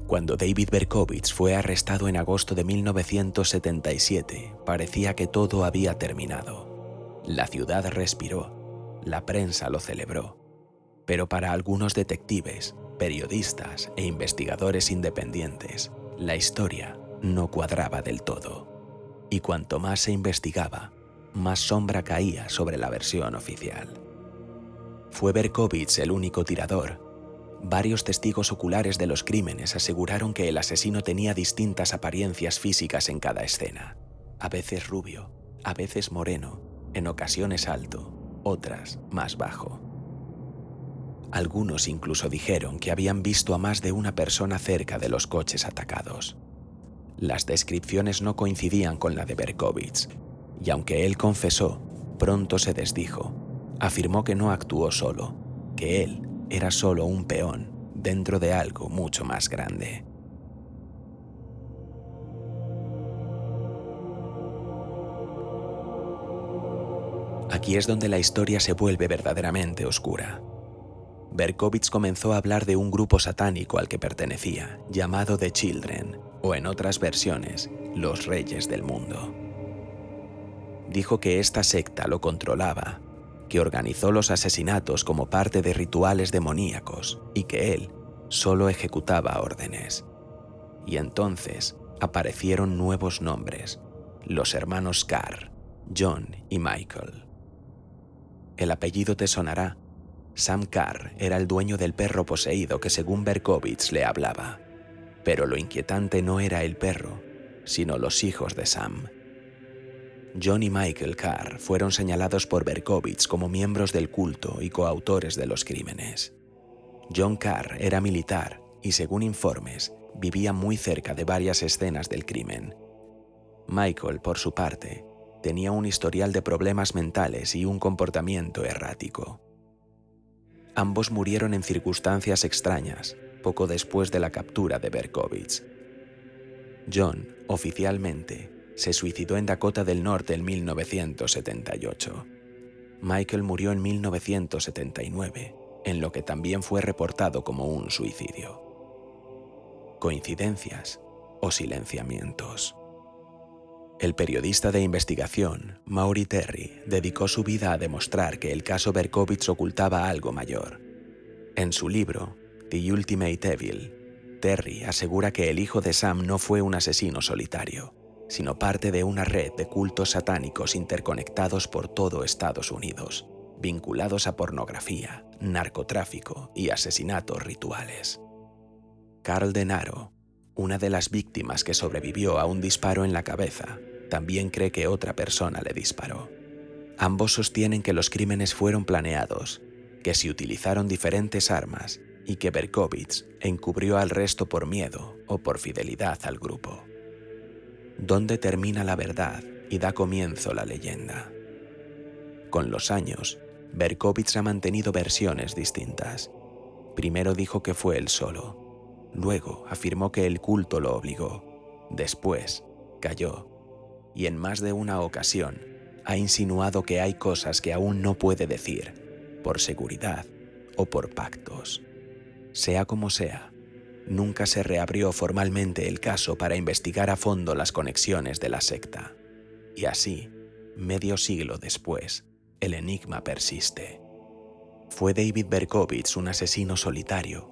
Cuando David Berkovich fue arrestado en agosto de 1977, parecía que todo había terminado. La ciudad respiró, la prensa lo celebró. Pero para algunos detectives, periodistas e investigadores independientes, la historia no cuadraba del todo. Y cuanto más se investigaba, más sombra caía sobre la versión oficial. ¿Fue Berkovich el único tirador? Varios testigos oculares de los crímenes aseguraron que el asesino tenía distintas apariencias físicas en cada escena. A veces rubio, a veces moreno, en ocasiones alto, otras más bajo. Algunos incluso dijeron que habían visto a más de una persona cerca de los coches atacados. Las descripciones no coincidían con la de Berkowitz, y aunque él confesó, pronto se desdijo. Afirmó que no actuó solo, que él era solo un peón dentro de algo mucho más grande. Aquí es donde la historia se vuelve verdaderamente oscura. Berkowitz comenzó a hablar de un grupo satánico al que pertenecía, llamado The Children, o en otras versiones, los Reyes del Mundo. Dijo que esta secta lo controlaba, que organizó los asesinatos como parte de rituales demoníacos y que él solo ejecutaba órdenes. Y entonces aparecieron nuevos nombres, los hermanos Carr, John y Michael. El apellido te sonará. Sam Carr era el dueño del perro poseído que según Berkowitz le hablaba. Pero lo inquietante no era el perro, sino los hijos de Sam. John y Michael Carr fueron señalados por Berkowitz como miembros del culto y coautores de los crímenes. John Carr era militar y, según informes, vivía muy cerca de varias escenas del crimen. Michael, por su parte, tenía un historial de problemas mentales y un comportamiento errático. Ambos murieron en circunstancias extrañas, poco después de la captura de Berkowitz. John, oficialmente, se suicidó en Dakota del Norte en 1978. Michael murió en 1979, en lo que también fue reportado como un suicidio. ¿Coincidencias o silenciamientos? El periodista de investigación, Maury Terry, dedicó su vida a demostrar que el caso Berkowitz ocultaba algo mayor. En su libro, The Ultimate Evil, Terry asegura que el hijo de Sam no fue un asesino solitario, sino parte de una red de cultos satánicos interconectados por todo Estados Unidos, vinculados a pornografía, narcotráfico y asesinatos rituales. Carl Denaro, una de las víctimas que sobrevivió a un disparo en la cabeza, también cree que otra persona le disparó. Ambos sostienen que los crímenes fueron planeados, que se utilizaron diferentes armas y que Berkowitz encubrió al resto por miedo o por fidelidad al grupo. ¿Dónde termina la verdad y da comienzo la leyenda? Con los años, Berkowitz ha mantenido versiones distintas. Primero dijo que fue él solo, luego afirmó que el culto lo obligó, después cayó, y en más de una ocasión ha insinuado que hay cosas que aún no puede decir, por seguridad o por pactos. Sea como sea, nunca se reabrió formalmente el caso para investigar a fondo las conexiones de la secta. Y así, medio siglo después, el enigma persiste. ¿Fue David Berkowitz un asesino solitario?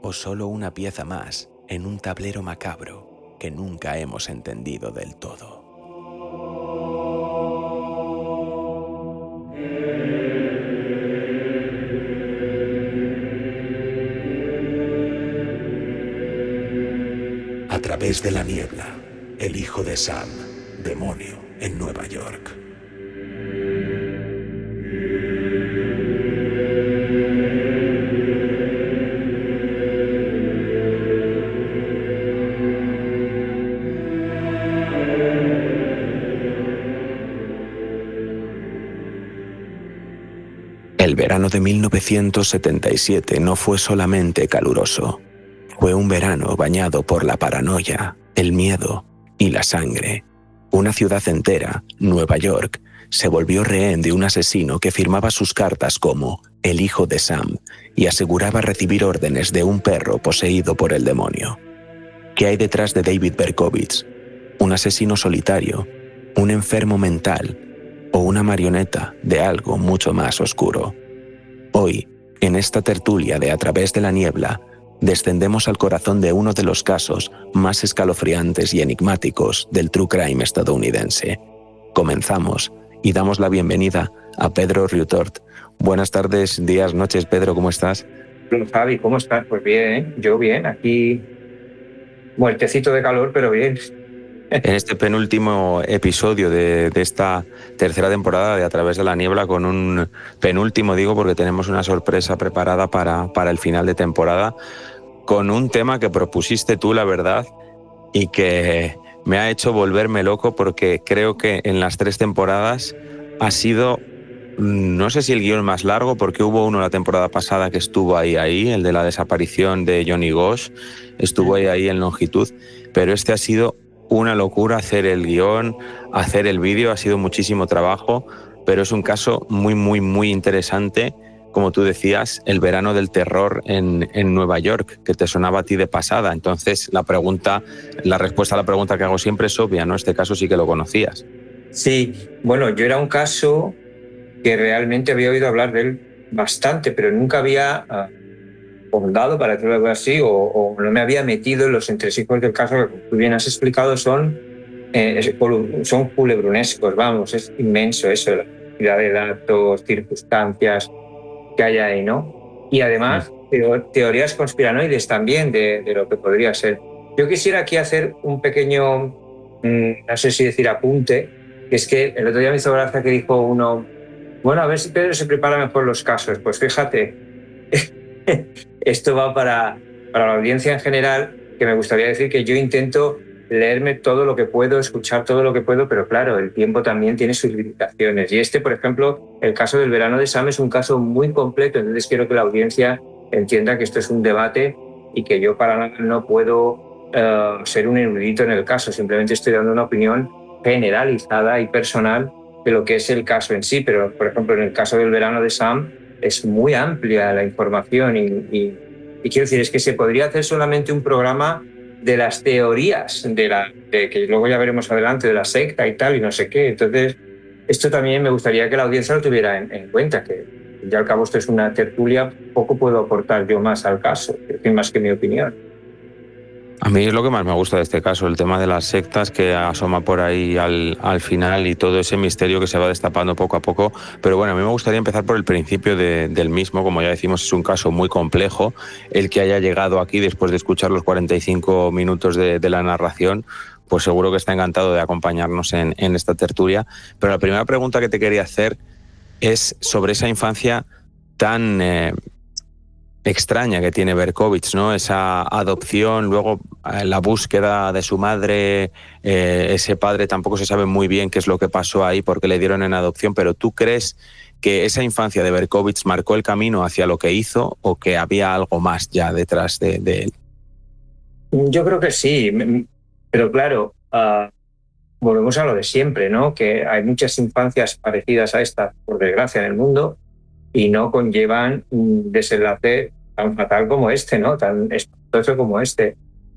¿O solo una pieza más en un tablero macabro que nunca hemos entendido del todo? A través de la niebla, el hijo de Sam, demonio en Nueva York. El verano de 1977 no fue solamente caluroso. Fue un verano bañado por la paranoia, el miedo y la sangre. Una ciudad entera, Nueva York, se volvió rehén de un asesino que firmaba sus cartas como el hijo de Sam y aseguraba recibir órdenes de un perro poseído por el demonio. ¿Qué hay detrás de David Berkowitz? ¿Un asesino solitario? ¿Un enfermo mental? ¿O una marioneta de algo mucho más oscuro? Hoy, en esta tertulia de A través de la niebla, descendemos al corazón de uno de los casos más escalofriantes y enigmáticos del true crime estadounidense. Comenzamos y damos la bienvenida a Pedro Riutort. Buenas tardes, días, noches, Pedro, ¿cómo estás? Javi, ¿cómo estás? Pues bien, yo bien, aquí muertecito de calor, pero bien. en este penúltimo episodio de esta tercera temporada de A través de la niebla, con un penúltimo, digo, porque tenemos una sorpresa preparada para el final de temporada, con un tema que propusiste tú, la verdad, y que me ha hecho volverme loco, porque creo que en las 3 temporadas ha sido, no sé si el guión más largo, porque hubo uno la temporada pasada que estuvo ahí, el de la desaparición de Johnny Gosch, estuvo ahí en longitud, pero este ha sido una locura hacer el guión, hacer el vídeo, ha sido muchísimo trabajo, pero es un caso muy, muy, muy interesante. Como tú decías, el verano del terror en Nueva York, que te sonaba a ti de pasada. Entonces, la respuesta a la pregunta que hago siempre es obvia, ¿no? Este caso sí que lo conocías. Sí, bueno, yo era un caso que realmente había oído hablar de él bastante, pero nunca había ahondado, para decirlo algo así, o no me había metido en los entresijos del caso que, como tú bien has explicado, son culebronescos, vamos, es inmenso eso, la cantidad de datos, circunstancias que hay ahí, ¿no? Y además, teorías conspiranoides también de lo que podría ser. Yo quisiera aquí hacer un pequeño, no sé si decir apunte, que es que el otro día me hizo gracia que dijo uno, bueno, a ver si Pedro se prepara mejor los casos. Pues fíjate, esto va para la audiencia en general, que me gustaría decir que yo intento leerme todo lo que puedo, escuchar todo lo que puedo, pero claro, el tiempo también tiene sus limitaciones. Y este, por ejemplo, el caso del verano de Sam es un caso muy completo, entonces quiero que la audiencia entienda que esto es un debate y que yo para nada no puedo ser un erudito en el caso, simplemente estoy dando una opinión generalizada y personal de lo que es el caso en sí, pero por ejemplo en el caso del verano de Sam es muy amplia la información y quiero decir, es que se podría hacer solamente un programa de las teorías de que luego ya veremos adelante, de la secta y tal y no sé qué. Entonces esto también me gustaría que la audiencia lo tuviera en cuenta, que ya al cabo esto es una tertulia, poco puedo aportar yo más al caso, más que mi opinión. A mí es lo que más me gusta de este caso, el tema de las sectas que asoma por ahí al final y todo ese misterio que se va destapando poco a poco. Pero bueno, a mí me gustaría empezar por el principio del mismo. Como ya decimos, es un caso muy complejo. El que haya llegado aquí después de escuchar los 45 minutos de la narración, pues seguro que está encantado de acompañarnos en esta tertulia. Pero la primera pregunta que te quería hacer es sobre esa infancia tan extraña que tiene Berkovich, ¿no? Esa adopción, luego la búsqueda de su madre, ese padre tampoco se sabe muy bien qué es lo que pasó ahí porque le dieron en adopción, pero ¿tú crees que esa infancia de Berkovich marcó el camino hacia lo que hizo o que había algo más ya detrás de él? Yo creo que sí, pero claro, volvemos a lo de siempre, ¿no? Que hay muchas infancias parecidas a esta, por desgracia, en el mundo, y no conllevan un desenlace tan fatal como este, ¿no? Tan espantoso como este.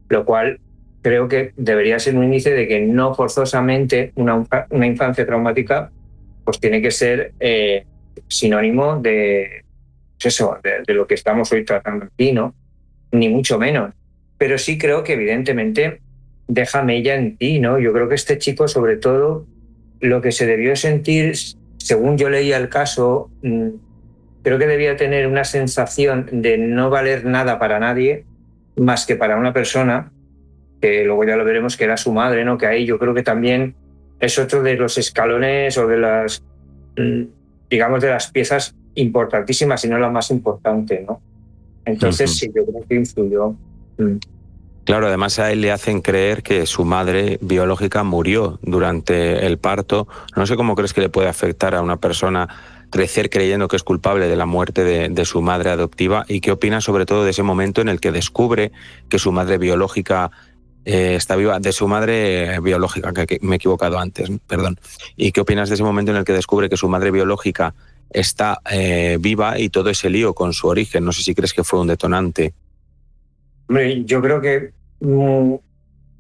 Lo cual creo que debería ser un índice de que no forzosamente una infancia traumática pues tiene que ser sinónimo de, pues eso, de lo que estamos hoy tratando aquí, ¿no? Ni mucho menos. Pero sí creo que evidentemente deja mella en ti, ¿no? Yo creo que este chico, sobre todo, lo que se debió sentir, según yo leía el caso, creo que debía tener una sensación de no valer nada para nadie más que para una persona, que luego ya lo veremos que era su madre, ¿no? Que ahí yo creo que también es otro de los escalones o de las, digamos, de las piezas importantísimas, si no la más importante, ¿no? Entonces sí, yo creo que influyó. Claro, además a él le hacen creer que su madre biológica murió durante el parto. No sé cómo crees que le puede afectar a una persona crecer creyendo que es culpable de la muerte de su madre adoptiva, y qué opinas sobre todo de ese momento en el que descubre que su madre biológica está viva, de su madre biológica, que me he equivocado antes, perdón. ¿Y qué opinas de ese momento en el que descubre que su madre biológica está viva y todo ese lío con su origen? No sé si crees que fue un detonante. Hombre, yo creo que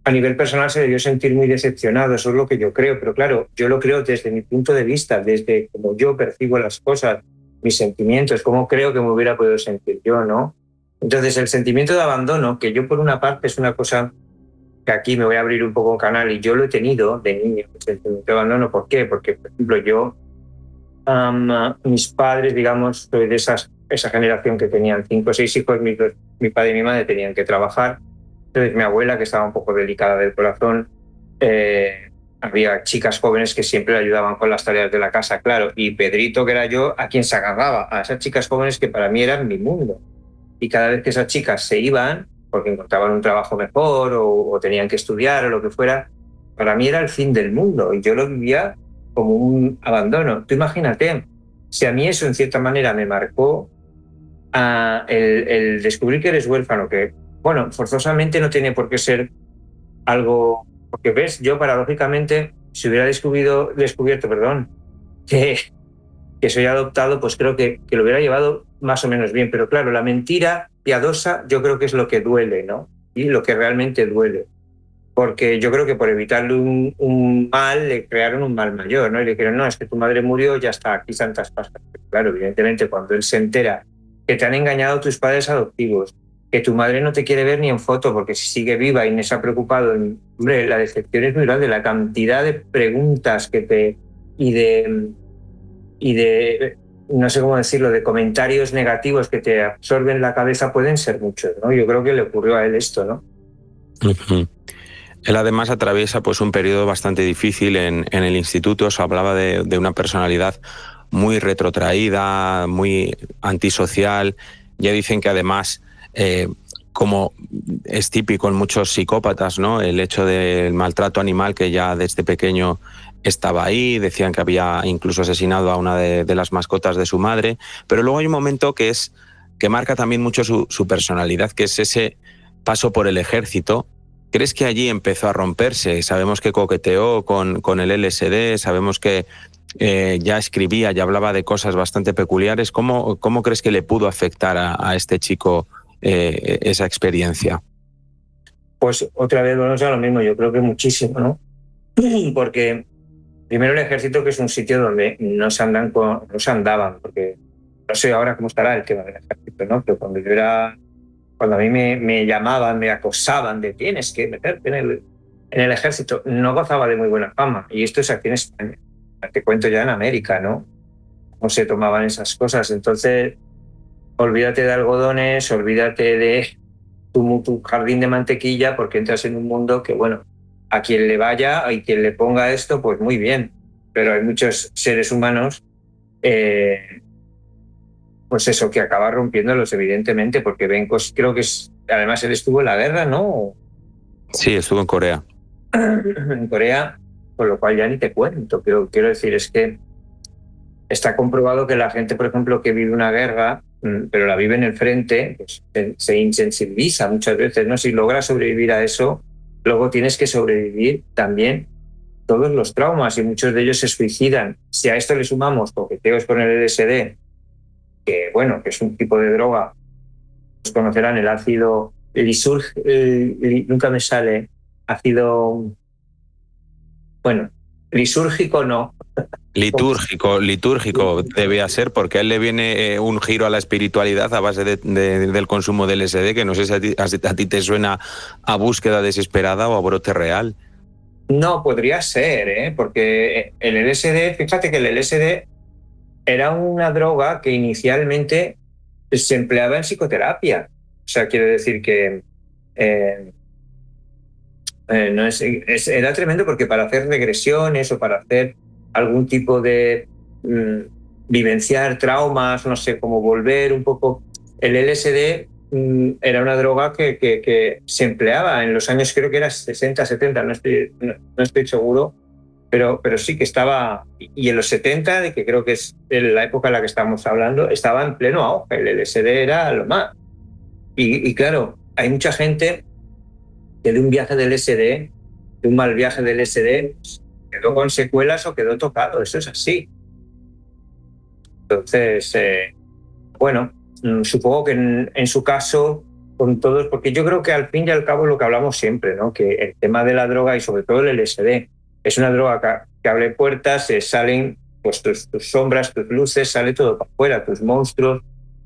a nivel personal se debió sentir muy decepcionado, eso es lo que yo creo, pero claro, yo lo creo desde mi punto de vista, desde cómo yo percibo las cosas, mis sentimientos, cómo creo que me hubiera podido sentir yo, ¿no? Entonces, el sentimiento de abandono, que yo por una parte es una cosa que aquí me voy a abrir un poco un canal y yo lo he tenido de niño, el sentimiento de abandono. ¿Por qué? Porque, por ejemplo, yo, mis padres, digamos, soy de esa generación que tenían 5 o 6 hijos, mi padre y mi madre tenían que trabajar. Entonces mi abuela, que estaba un poco delicada del corazón, había chicas jóvenes que siempre le ayudaban con las tareas de la casa, claro, y Pedrito, que era yo, a quien se agarraba, a esas chicas jóvenes que para mí eran mi mundo. Y cada vez que esas chicas se iban, porque encontraban un trabajo mejor o tenían que estudiar o lo que fuera, para mí era el fin del mundo y yo lo vivía como un abandono. Tú imagínate, si a mí eso en cierta manera me marcó el descubrir que eres huérfano, que, bueno, forzosamente no tiene por qué ser algo, porque ves, yo paradójicamente, si hubiera descubierto, que soy adoptado, pues creo que lo hubiera llevado más o menos bien. Pero claro, la mentira piadosa yo creo que es lo que duele, ¿no? Y lo que realmente duele. Porque yo creo que por evitarle un mal, le crearon un mal mayor, ¿no? Y le dijeron, no, es que tu madre murió, ya está, aquí santas pastas. Claro, evidentemente, cuando él se entera que te han engañado tus padres adoptivos, que tu madre no te quiere ver ni en foto porque si sigue viva y no se ha preocupado, hombre, la decepción es muy grande, la cantidad de preguntas y de no sé cómo decirlo, de comentarios negativos que te absorben la cabeza pueden ser muchos, ¿no? Yo creo que le ocurrió a él esto, ¿no? Uh-huh. Él además atraviesa pues un periodo bastante difícil en el instituto. Se hablaba de una personalidad muy retrotraída, muy antisocial. Ya dicen que además, como es típico en muchos psicópatas, ¿no? El hecho del maltrato animal, que ya desde pequeño estaba ahí. Decían que había incluso asesinado a una de las mascotas de su madre. Pero luego hay un momento que marca también mucho su personalidad, que es ese paso por el ejército. ¿Crees que allí empezó a romperse? Sabemos que coqueteó con el LSD, sabemos que ya escribía, ya hablaba de cosas bastante peculiares. ¿Cómo crees que le pudo afectar a este chico esa experiencia? Pues otra vez volvemos a lo mismo, yo creo que muchísimo, ¿no? Porque primero el ejército, que es un sitio donde no se andaban, porque no sé ahora cómo estará el tema del ejército, ¿no? Pero cuando a mí me llamaban, me acosaban de tienes que meterte en el ejército, no gozaba de muy buena fama. Y esto es aquí en España. Te cuento ya en América, ¿no? Cómo se tomaban esas cosas. Entonces, olvídate de algodones, olvídate de tu jardín de mantequilla, porque entras en un mundo que, bueno, a quien le vaya y quien le ponga esto, pues muy bien. Pero hay muchos seres humanos pues eso, que acaba rompiéndolos, evidentemente, porque ven, creo que además él estuvo en la guerra, ¿no? Sí, estuvo en Corea. En Corea, con lo cual ya ni te cuento, pero quiero decir, es que está comprobado que la gente, por ejemplo, que vive una guerra, pero la vive en el frente, pues se insensibiliza muchas veces, ¿no? Si logras sobrevivir a eso, luego tienes que sobrevivir también todos los traumas y muchos de ellos se suicidan. Si a esto le sumamos coqueteos con el LSD, que bueno, que es un tipo de droga, pues conocerán el ácido nunca me sale, ácido, bueno, lisúrgico no. Litúrgico debía ser, porque a él le viene un giro a la espiritualidad a base del consumo del LSD, que no sé si a ti te suena a búsqueda desesperada o a brote real. No, podría ser, porque el LSD, fíjate que el LSD era una droga que inicialmente se empleaba en psicoterapia. O sea, quiero decir que no era tremendo, porque para hacer regresiones o para hacer algún tipo de vivenciar traumas, no sé, cómo volver un poco, el LSD era una droga que se empleaba en los años, creo que era 60, 70, no estoy seguro, pero sí que estaba, y en los 70, que creo que es la época en la que estamos hablando, estaba en pleno auge, el LSD era lo más. Y claro, hay mucha gente que de un viaje del LSD, de un mal viaje del LSD, quedó con secuelas o quedó tocado, eso es así. Entonces, bueno, supongo que en su caso, con todos, porque yo creo que al fin y al cabo lo que hablamos siempre, ¿no? Que el tema de la droga y sobre todo el LSD es una droga que abre puertas, salen pues tus sombras, tus luces, sale todo para afuera, tus monstruos.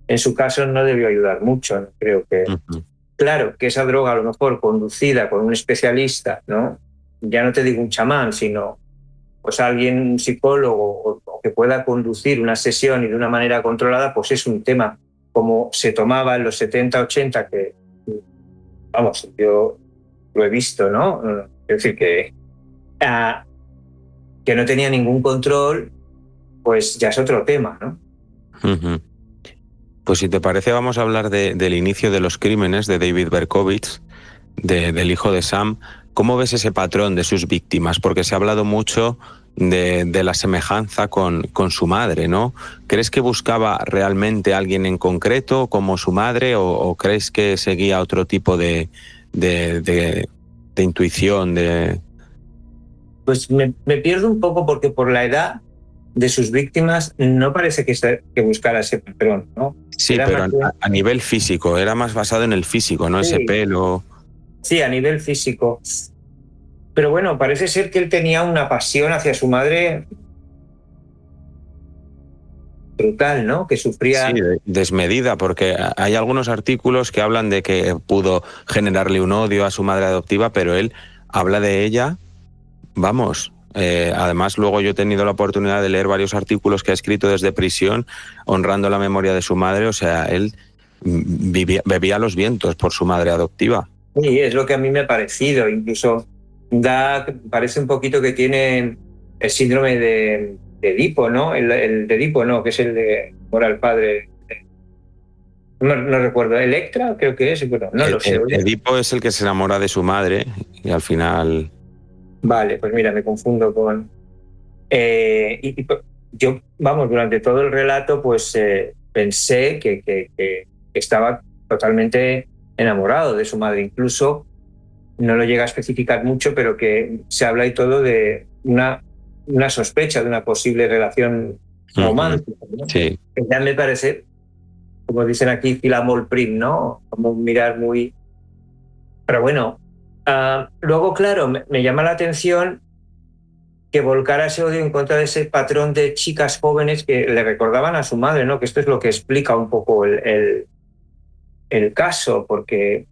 En su caso no debió ayudar mucho, ¿no? Creo que... Uh-huh. Claro, que esa droga a lo mejor conducida con un especialista, ¿no? Ya no te digo un chamán, sino pues alguien, un psicólogo o que pueda conducir una sesión y de una manera controlada, pues es un tema como se tomaba en los 70, 80, que, vamos, yo lo he visto, ¿no? Es decir, que que no tenía ningún control, pues ya es otro tema, ¿no? Uh-huh. Pues si te parece, vamos a hablar del inicio de los crímenes de David Berkowitz, del hijo de Sam. ¿Cómo ves ese patrón de sus víctimas? Porque se ha hablado mucho de la semejanza con su madre, ¿no? ¿Crees que buscaba realmente a alguien en concreto como su madre o crees que seguía otro tipo de intuición? Pues me pierdo un poco porque por la edad de sus víctimas no parece que buscara ese patrón, ¿no? Sí, era pero a nivel físico, era más basado en el físico, ¿no? Sí. Ese pelo... Sí, a nivel físico. Pero bueno, parece ser que él tenía una pasión hacia su madre brutal, ¿no? Que sufría... Sí, desmedida, porque hay algunos artículos que hablan de que pudo generarle un odio a su madre adoptiva, pero él habla de ella, vamos... además, luego yo he tenido la oportunidad de leer varios artículos que ha escrito desde prisión, honrando la memoria de su madre. O sea, él bebía los vientos por su madre adoptiva. Sí, es lo que a mí me ha parecido. Incluso parece un poquito que tiene el síndrome de Edipo, ¿no? El de Edipo, no, que es el de ahora el padre. No recuerdo. ¿Electra? Creo que es. Bueno, no lo sé. Edipo es el que se enamora de su madre y al final... Vale, pues mira, me confundo con... yo, vamos, durante todo el relato, pues pensé que estaba totalmente enamorado de su madre. Incluso, no lo llega a especificar mucho, pero que se habla y todo de una sospecha de una posible relación romántica, ¿no? Sí. Que ya me parece, como dicen aquí, filamol prim, ¿no? Como un mirar muy... Pero bueno... luego, claro, me llama la atención que volcara ese odio en contra de ese patrón de chicas jóvenes que le recordaban a su madre, ¿no? Que esto es lo que explica un poco el caso, porque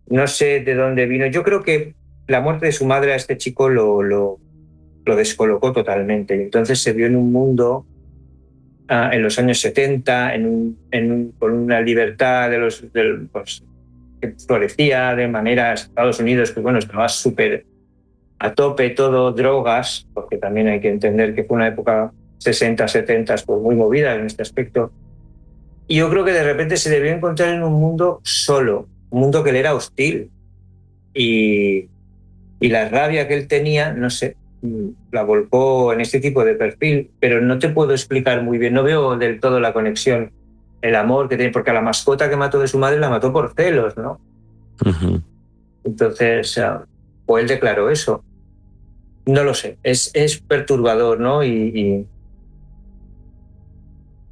no sé de dónde vino. Yo creo que la muerte de su madre a este chico lo descolocó totalmente. Entonces se vio en un mundo en los años 70, con una libertad pues, que florecía de manera Estados Unidos, que bueno, estaba súper a tope todo, drogas, porque también hay que entender que fue una época 60, 70, pues muy movida en este aspecto. Y yo creo que de repente se debió encontrar en un mundo solo, un mundo que le era hostil. Y la rabia que él tenía, no sé, la volcó en este tipo de perfil, pero no te puedo explicar muy bien, no veo del todo la conexión, el amor que tiene, porque a la mascota que mató de su madre la mató por celos, ¿no? Uh-huh. Entonces, o él declaró eso. No lo sé, es perturbador, ¿no?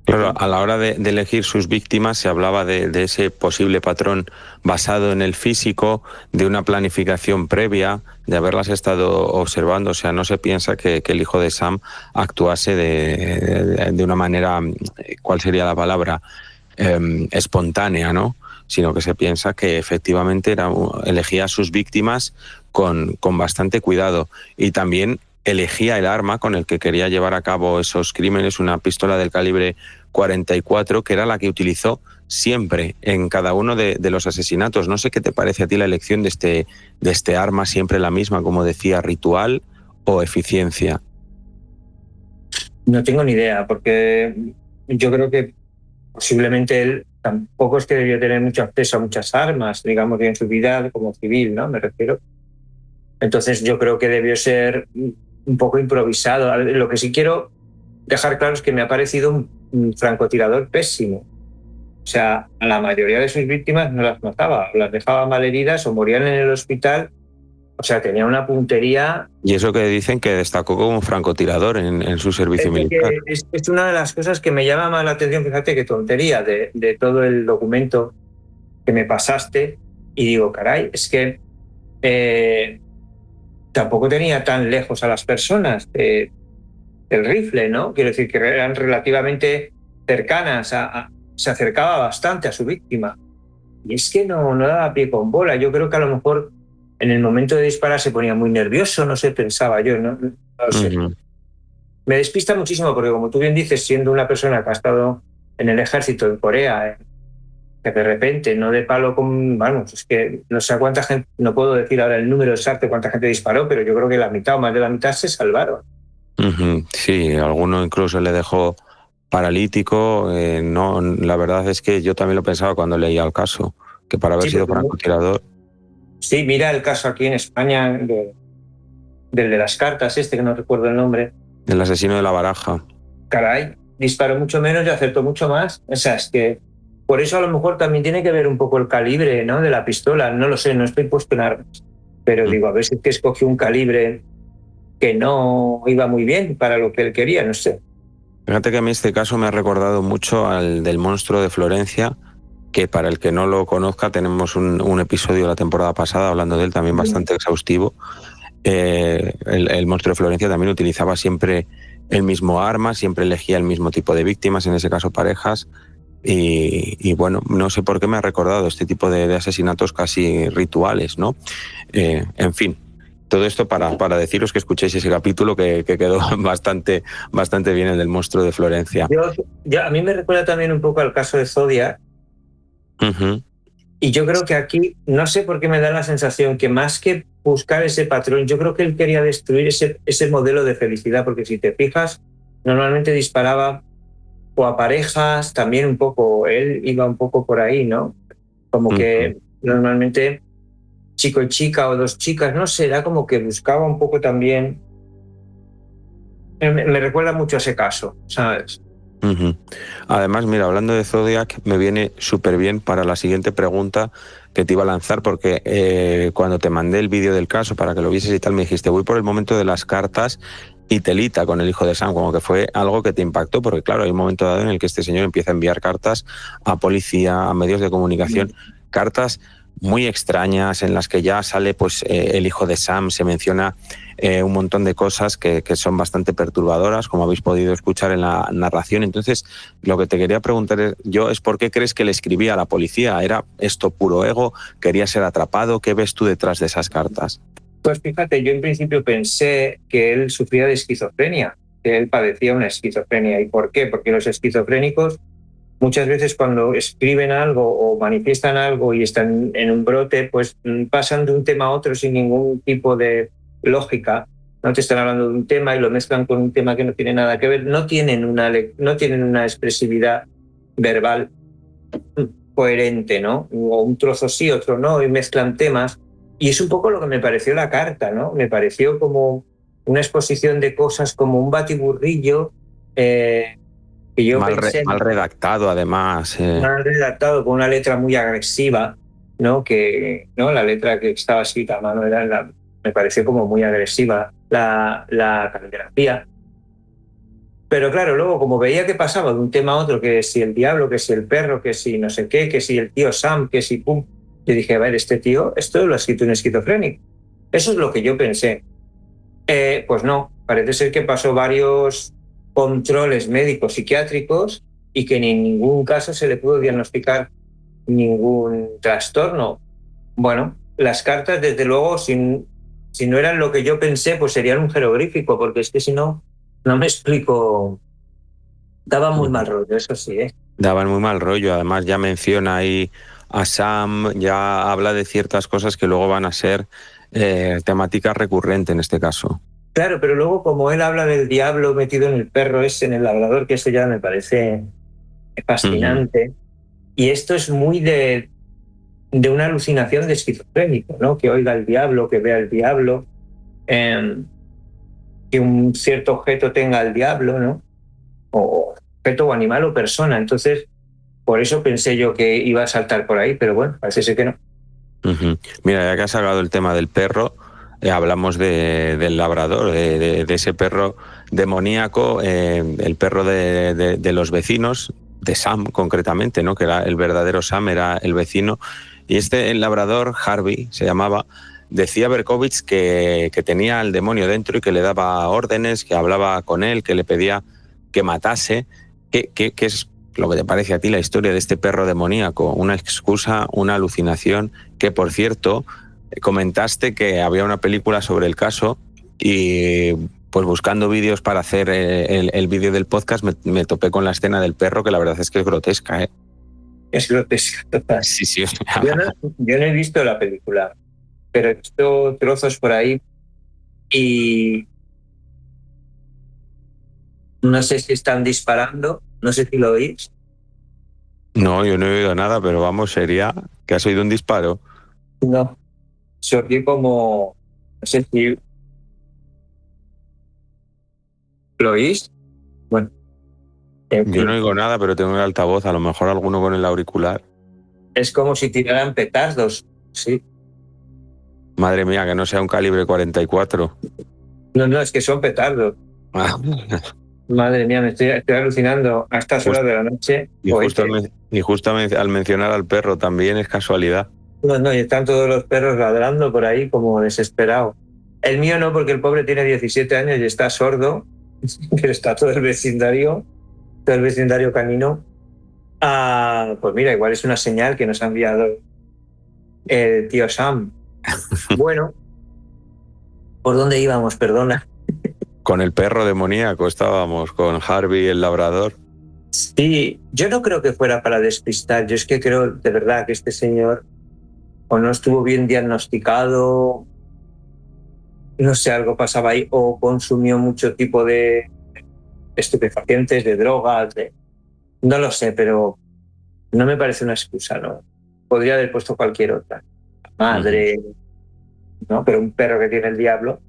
Claro, a la hora de elegir sus víctimas se hablaba de ese posible patrón basado en el físico, de una planificación previa, de haberlas estado observando. O sea, no se piensa que el hijo de Sam actuase de una manera, ¿cuál sería la palabra? Espontánea, ¿no? Sino que se piensa que efectivamente elegía a sus víctimas con bastante cuidado y también elegía el arma con el que quería llevar a cabo esos crímenes, una pistola del calibre 44, que era la que utilizó siempre en cada uno de los asesinatos. No sé qué te parece a ti la elección de este arma, siempre la misma, como decía, ritual o eficiencia. No tengo ni idea, porque yo creo que posiblemente él tampoco es que debió tener mucho acceso a muchas armas, digamos, en su vida como civil, ¿no? Me refiero. Entonces yo creo que debió ser un poco improvisado. Lo que sí quiero dejar claro es que me ha parecido un francotirador pésimo. O sea, a la mayoría de sus víctimas no las mataba, las dejaba malheridas o morían en el hospital. O sea, tenía una puntería... Y eso que dicen que destacó como francotirador en su servicio militar. Es una de las cosas que me llama más la atención, fíjate qué tontería, de todo el documento que me pasaste. Y digo, caray, es que tampoco tenía tan lejos a las personas del rifle, ¿no? Quiero decir que eran relativamente cercanas, se acercaba bastante a su víctima. Y es que no daba pie con bola. Yo creo que a lo mejor en el momento de disparar se ponía muy nervioso, no sé, pensaba yo, no lo sé. Uh-huh. Me despista muchísimo porque, como tú bien dices, siendo una persona que ha estado en el ejército en Corea que de repente, no de palo con... Vamos, es que no sé cuánta gente, no puedo decir ahora el número exacto de cuánta gente disparó, pero yo creo que la mitad o más de la mitad se salvaron. Sí, alguno incluso le dejó paralítico. No, la verdad es que yo también lo pensaba cuando leía el caso, que para haber sido francotirador... Sí, mira el caso aquí en España del de las cartas, que no recuerdo el nombre. El asesino de la baraja. Caray, disparó mucho menos y acertó mucho más. O sea, es que por eso a lo mejor también tiene que ver un poco el calibre, ¿no?, de la pistola. No lo sé, no estoy puesto en armas. Pero digo, a ver si es que escogió un calibre que no iba muy bien para lo que él quería, no sé. Fíjate que a mí este caso me ha recordado mucho al del monstruo de Florencia, que para el que no lo conozca tenemos un episodio la temporada pasada hablando de él, también bastante exhaustivo. El monstruo de Florencia también utilizaba siempre el mismo arma, siempre elegía el mismo tipo de víctimas, en ese caso parejas, y bueno, no sé por qué me ha recordado este tipo de asesinatos casi rituales, ¿no? En fin, todo esto para deciros que escuchéis ese capítulo que quedó bastante bien, el del monstruo de Florencia. A mí me recuerda también un poco al caso de Zodiac. Y yo creo que aquí, no sé por qué me da la sensación que más que buscar ese patrón, yo creo que él quería destruir ese modelo de felicidad, porque si te fijas, normalmente disparaba o a parejas, también un poco, él iba un poco por ahí, ¿no? Como que normalmente chico y chica o dos chicas, no sé, era como que buscaba un poco también... Me recuerda mucho a ese caso, ¿sabes? Además, mira, hablando de Zodiac, me viene súper bien para la siguiente pregunta que te iba a lanzar, porque cuando te mandé el vídeo del caso para que lo vieses y tal, me dijiste, voy por el momento de las cartas y telita con el hijo de Sam, como que fue algo que te impactó, porque claro, hay un momento dado en el que este señor empieza a enviar cartas a policía, a medios de comunicación, cartas muy extrañas en las que ya sale pues el hijo de Sam, se menciona un montón de cosas que son bastante perturbadoras, como habéis podido escuchar en la narración. Entonces, lo que te quería preguntar yo es por qué crees que le escribía a la policía. ¿Era esto puro ego? ¿Quería ser atrapado? ¿Qué ves tú detrás de esas cartas? Pues fíjate, yo en principio pensé que él sufría de esquizofrenia, que él padecía una esquizofrenia. ¿Y por qué? Porque los esquizofrénicos muchas veces cuando escriben algo o manifiestan algo y están en un brote, pues pasan de un tema a otro sin ningún tipo de lógica. No te están hablando de un tema y lo mezclan con un tema que no tiene nada que ver. No tienen una expresividad verbal coherente, ¿no? O un trozo sí, otro no, y mezclan temas. Y es un poco lo que me pareció la carta, ¿no? Me pareció como una exposición de cosas, como un batiburrillo. Que yo mal redactado, además. Mal redactado, con una letra muy agresiva, ¿no? Que ¿no? La letra que estaba escrita a mano me pareció como muy agresiva la caligrafía. Pero claro, luego como veía que pasaba de un tema a otro, que si el diablo, que si el perro, que si no sé qué, que si el tío Sam, que si pum, yo dije, a ver, este tío, esto lo ha escrito un esquizofrénico. Eso es lo que yo pensé. Pues no, parece ser que pasó varios controles médicos psiquiátricos y que en ningún caso se le pudo diagnosticar ningún trastorno. Bueno, las cartas, desde luego, si no eran lo que yo pensé, pues serían un jeroglífico, porque es que si no, no me explico. Daba muy mal rollo, eso sí, ¿eh? Daban muy mal rollo, además ya menciona ahí a Sam, ya habla de ciertas cosas que luego van a ser temática recurrente en este caso. Claro, pero luego como él habla del diablo metido en el perro ese, en el labrador, que eso ya me parece fascinante. Y esto es muy de una alucinación de esquizofrénico, ¿no? Que oiga el diablo, que vea el diablo, que un cierto objeto tenga el diablo, ¿no? O objeto o animal o persona. Entonces, por eso pensé yo que iba a saltar por ahí, pero bueno, parece ser que no. Mira, ya que has sacado el tema del perro, hablamos del labrador, de ese perro demoníaco, el perro de los vecinos, de Sam concretamente, ¿no? Que era el verdadero Sam, era el vecino. Y el labrador, Harvey se llamaba, decía Berkovich que tenía al demonio dentro y que le daba órdenes, que hablaba con él, que le pedía que matase. ¿Qué es lo que te parece a ti la historia de este perro demoníaco? ¿Una excusa, una alucinación? Que, por cierto, comentaste que había una película sobre el caso y pues buscando vídeos para hacer el vídeo del podcast me topé con la escena del perro, que la verdad es que es grotesca, ¿eh? Es grotesca total. Sí, sí. Yo no he visto la película, pero he visto trozos por ahí y no sé si están disparando, no sé si lo oís. No, yo no he oído nada, pero vamos, sería que has oído un disparo. No, se oye como, no sé si lo oís. Bueno, en Yo fin, no oigo nada, pero tengo el altavoz, a lo mejor alguno con el auricular. es como si tiraran petardos, sí. Madre mía, que no sea un calibre 44. No, es que son petardos. Ah, Madre mía, estoy alucinando a estas horas de la noche. y justo al mencionar al perro también es casualidad. No, y están todos los perros ladrando por ahí como desesperados. El mío no, porque el pobre tiene 17 años y está sordo, pero está todo el vecindario canino. Pues mira, igual es una señal que nos ha enviado el tío Sam. Bueno, ¿por dónde íbamos? Perdona. Con el perro demoníaco estábamos, con Harvey el labrador. Sí, yo no creo que fuera para despistar. Yo es que creo de verdad que este señor o no estuvo bien diagnosticado, no sé, algo pasaba ahí, o consumió mucho tipo de estupefacientes, de drogas, no lo sé, pero no me parece una excusa, ¿no? Podría haber puesto cualquier otra. Madre, ¿no? Pero un perro que tiene el diablo.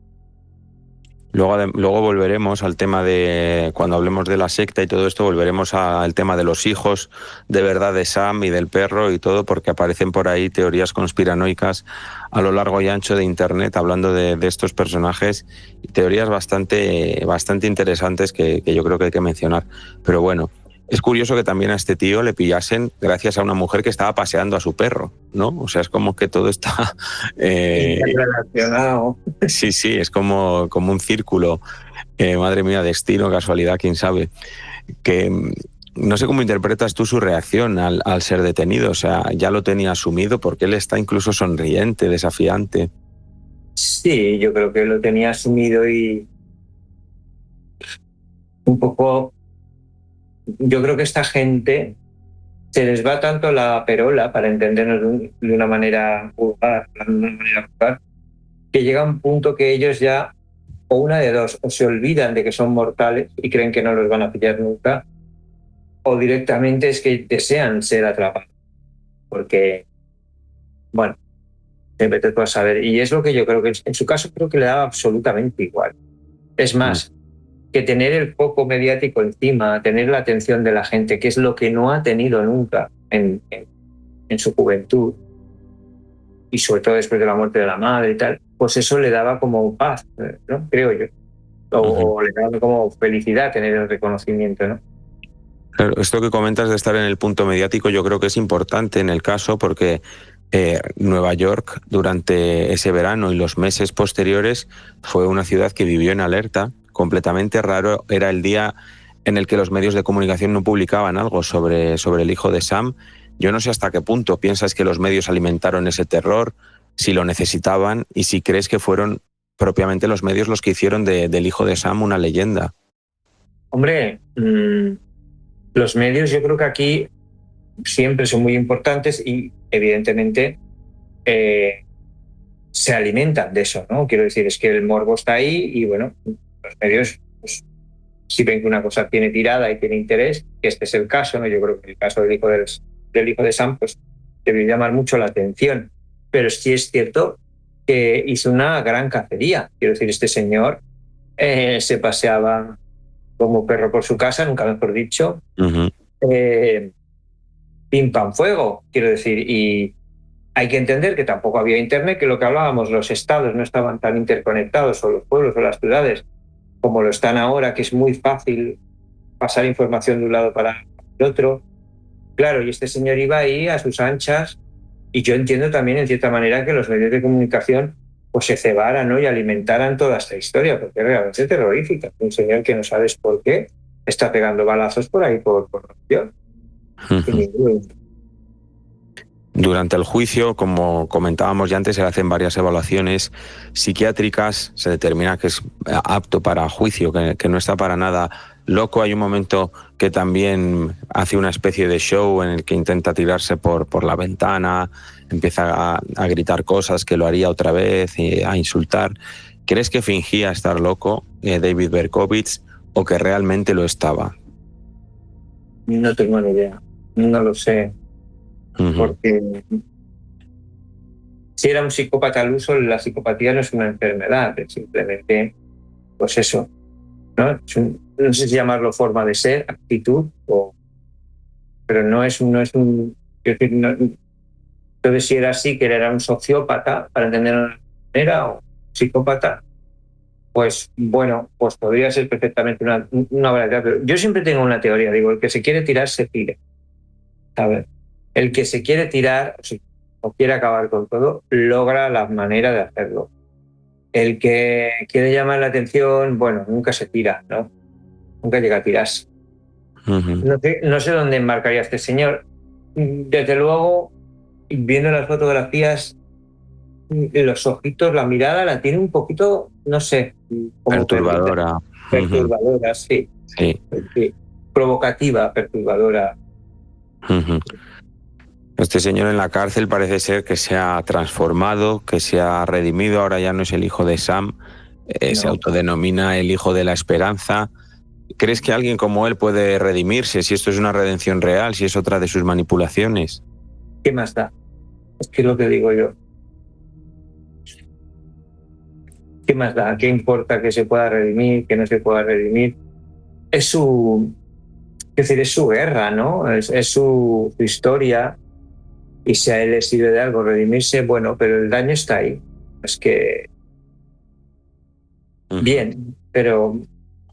Luego volveremos al tema de, cuando hablemos de la secta y todo esto, volveremos al tema de los hijos de verdad de Sam y del perro y todo, porque aparecen por ahí teorías conspiranoicas a lo largo y ancho de Internet hablando de estos personajes, y teorías bastante interesantes que yo creo que hay que mencionar. Pero bueno, es curioso que también a este tío le pillasen gracias a una mujer que estaba paseando a su perro, ¿no? O sea, es como que todo está... relacionado. Sí, es como un círculo. Madre mía, destino, casualidad, quién sabe. Que no sé cómo interpretas tú su reacción al ser detenido. O sea, ya lo tenía asumido porque él está incluso sonriente, desafiante. Sí, yo creo que lo tenía asumido y un poco... Yo creo que esta gente se les va tanto la perola, para entendernos de una manera vulgar, que llega un punto que ellos ya, o una de dos, o se olvidan de que son mortales y creen que no los van a pillar nunca, o directamente es que desean ser atrapados. Porque, bueno, siempre te puedes saber. Y es lo que yo creo que en su caso creo que le daba absolutamente igual. Es más, que tener el foco mediático encima, tener la atención de la gente, que es lo que no ha tenido nunca en su juventud, y sobre todo después de la muerte de la madre y tal, pues eso le daba como paz, ¿no? Creo yo. O le daba como felicidad tener el reconocimiento, ¿no? Claro, esto que comentas de estar en el punto mediático yo creo que es importante en el caso porque Nueva York durante ese verano y los meses posteriores fue una ciudad que vivió en alerta. Completamente raro era el día en el que los medios de comunicación no publicaban algo sobre el hijo de Sam. Yo no sé hasta qué punto piensas que los medios alimentaron ese terror, si lo necesitaban y si crees que fueron propiamente los medios los que hicieron del hijo de Sam una leyenda. Hombre, los medios yo creo que aquí siempre son muy importantes y evidentemente se alimentan de eso, ¿no? Quiero decir, es que el morbo está ahí y bueno, los medios, pues, si ven que una cosa tiene tirada y tiene interés, que este es el caso, ¿no? Yo creo que el caso del hijo de Sam, pues debió llamar mucho la atención. Pero sí es cierto que hizo una gran cacería. Quiero decir, este señor se paseaba como perro por su casa, nunca mejor dicho, pim pam fuego, quiero decir, y hay que entender que tampoco había internet, que lo que hablábamos, los estados no estaban tan interconectados, o los pueblos o las ciudades, como lo están ahora, que es muy fácil pasar información de un lado para el otro. Claro, y este señor iba ahí a sus anchas, y yo entiendo también, en cierta manera, que los medios de comunicación pues se cebaran, ¿no? Y alimentaran toda esta historia, porque es realmente terrorífica. Un señor que no sabes por qué está pegando balazos por ahí, por Dios. Durante el juicio, como comentábamos ya antes, se le hacen varias evaluaciones psiquiátricas, se determina que es apto para juicio, que no está para nada loco. Hay un momento que también hace una especie de show en el que intenta tirarse por la ventana, empieza a gritar cosas que lo haría otra vez, a insultar. ¿Crees que fingía estar loco David Berkowitz o que realmente lo estaba? No tengo ni idea, no lo sé, porque si era un psicópata al uso, la psicopatía no es una enfermedad, es simplemente, pues eso, ¿no? No sé si llamarlo forma de ser, actitud, pero no es un quiero decir, entonces, si era así, que era un sociópata, para entender una manera, o psicópata, pues bueno, pues podría ser perfectamente una variedad. Pero yo siempre tengo una teoría, digo, el que se quiere tirar, se tire. ¿Sabes? El que se quiere tirar o quiere acabar con todo, logra la manera de hacerlo. El que quiere llamar la atención, bueno, nunca se tira, ¿no? Nunca llega a tirarse. No sé dónde enmarcaría este señor. Desde luego, viendo las fotografías, los ojitos, la mirada la tiene un poquito, no sé, como perturbadora. Perturbadora, sí. Sí. Provocativa, perturbadora. Este señor en la cárcel parece ser que se ha transformado, que se ha redimido. Ahora ya no es el hijo de Sam, se autodenomina el hijo de la esperanza. ¿Crees que alguien como él puede redimirse? Si esto es una redención real, si es otra de sus manipulaciones. ¿Qué más da? Es que es lo que digo yo. ¿Qué más da? ¿Qué importa que se pueda redimir, que no se pueda redimir? Es su guerra, ¿no? Es su historia. Y si a él le sirve de algo redimirse, bueno, pero el daño está ahí. Es que... Bien, pero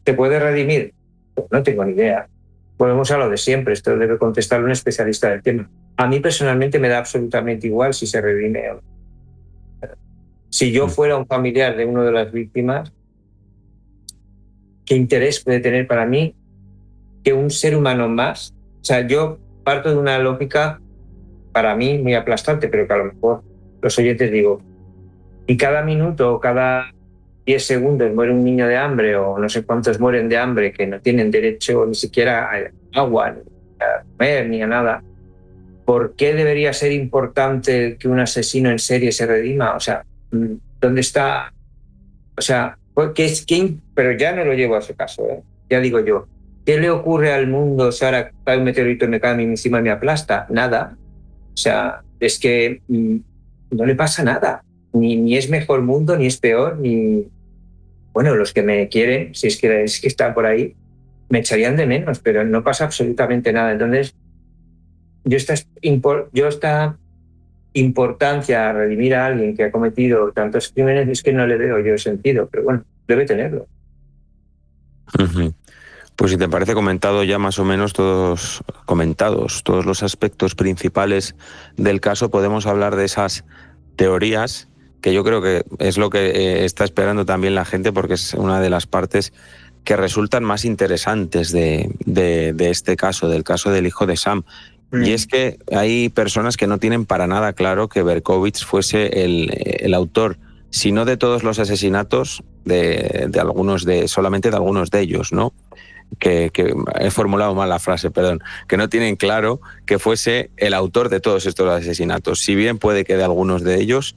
¿te puede redimir? Pues no tengo ni idea. Volvemos a lo de siempre. Esto debe contestar un especialista del tema. A mí personalmente me da absolutamente igual si se redime o no. Si yo fuera un familiar de una de las víctimas, ¿qué interés puede tener para mí que un ser humano más? O sea, yo parto de una lógica para mí muy aplastante, pero que a lo mejor los oyentes digo, y cada minuto o cada 10 segundos muere un niño de hambre o no sé cuántos mueren de hambre que no tienen derecho ni siquiera a agua, ni a comer, ni a nada. ¿Por qué debería ser importante que un asesino en serie se redima? O sea, ¿dónde está? O sea, pero ya no lo llevo a ese caso, ¿eh? Ya digo yo, ¿qué le ocurre al mundo si ahora cae un meteorito y me cae encima y me aplasta? Nada. O sea, es que no le pasa nada. Ni es mejor mundo, ni es peor, ni... Bueno, los que me quieren, si es que están por ahí, me echarían de menos, pero no pasa absolutamente nada. Entonces, yo esta importancia a redimir a alguien que ha cometido tantos crímenes es que no le veo yo sentido, pero bueno, debe tenerlo. Pues si te parece comentados todos los aspectos principales del caso, podemos hablar de esas teorías que yo creo que es lo que está esperando también la gente, porque es una de las partes que resultan más interesantes de este caso, del caso del hijo de Sam. Y es que hay personas que no tienen para nada claro que Berkowitz fuese el autor, si no de todos los asesinatos, solamente de algunos de ellos, ¿no? Que he formulado mal la frase, perdón, que no tienen claro que fuese el autor de todos estos asesinatos. Si bien puede que de algunos de ellos,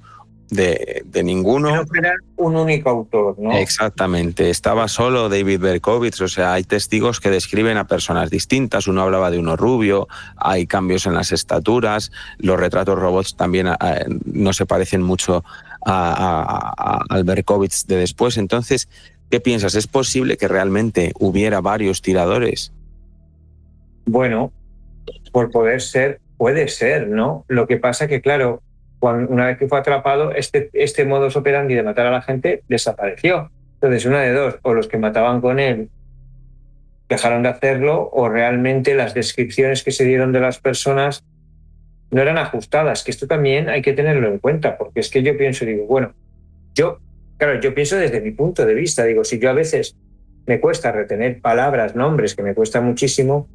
de ninguno. Que no fuera un único autor, ¿no? Exactamente. Estaba solo David Berkowitz, o sea, hay testigos que describen a personas distintas. Uno hablaba de uno rubio, hay cambios en las estaturas, los retratos robots también no se parecen mucho al Berkowitz de después. Entonces, ¿qué piensas? ¿Es posible que realmente hubiera varios tiradores? Bueno, por poder ser, puede ser, ¿no? Lo que pasa que, claro, una vez que fue atrapado, este modus operandi de matar a la gente desapareció. Entonces, una de dos, o los que mataban con él dejaron de hacerlo, o realmente las descripciones que se dieron de las personas no eran ajustadas, que esto también hay que tenerlo en cuenta, porque es que yo pienso, digo, bueno, yo pienso desde mi punto de vista, digo, si yo a veces me cuesta retener palabras, nombres, que me cuesta muchísimo,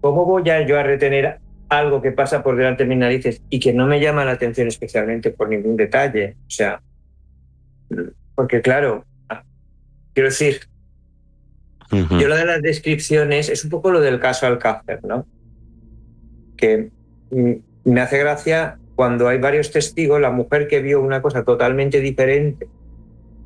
¿cómo voy yo a retener algo que pasa por delante de mis narices y que no me llama la atención especialmente por ningún detalle? O sea, porque claro, quiero decir, Yo lo de las descripciones es un poco lo del caso Alcácer, ¿no? Que me hace gracia cuando hay varios testigos, la mujer que vio una cosa totalmente diferente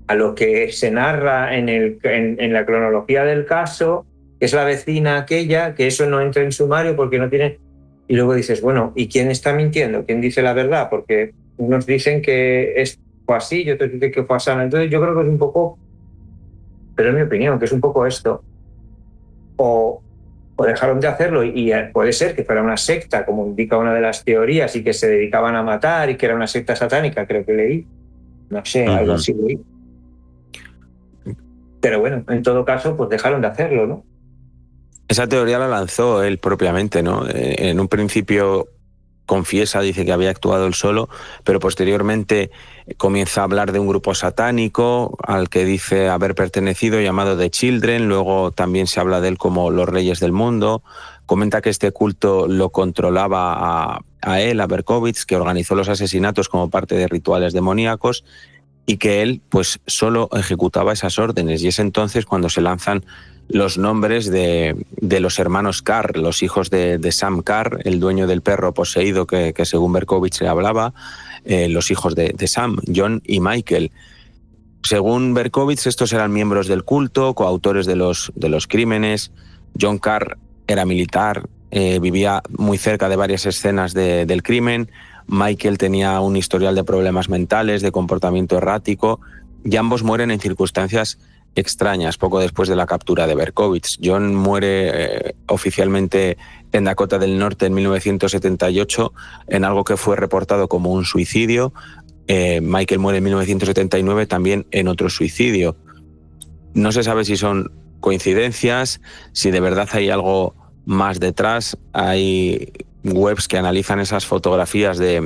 a lo que se narra en la cronología del caso, que es la vecina aquella, que eso no entra en sumario porque no tiene... Y luego dices, bueno, ¿y quién está mintiendo? ¿Quién dice la verdad? Porque unos dicen que fue así y otros dicen que fue así. Entonces yo creo que es un poco, pero es mi opinión, que es un poco esto. O dejaron de hacerlo y puede ser que fuera una secta, como indica una de las teorías, y que se dedicaban a matar y que era una secta satánica, creo que leí. No sé, algo así leí. Pero bueno, en todo caso, pues dejaron de hacerlo, ¿no? Esa teoría la lanzó él propiamente, ¿no? En un principio confiesa, dice que había actuado él solo, pero posteriormente comienza a hablar de un grupo satánico al que dice haber pertenecido, llamado The Children. Luego también se habla de él como los Reyes del Mundo. Comenta que este culto lo controlaba a él, a Berkowitz, que organizó los asesinatos como parte de rituales demoníacos, y que él pues solo ejecutaba esas órdenes. Y es entonces cuando se lanzan los nombres de los hermanos Carr, los hijos de Sam Carr, el dueño del perro poseído que según Berkowitz le hablaba, los hijos de Sam, John y Michael. Según Berkowitz, estos eran miembros del culto, coautores de los crímenes. John Carr era militar, vivía muy cerca de varias escenas del crimen. Michael tenía un historial de problemas mentales, de comportamiento errático, y ambos mueren en circunstancias extrañas poco después de la captura de Berkowitz. John muere oficialmente en Dakota del Norte en 1978 en algo que fue reportado como un suicidio. Michael muere en 1979 también en otro suicidio. No se sabe si son coincidencias, si de verdad hay algo más detrás. Hay webs que analizan esas fotografías de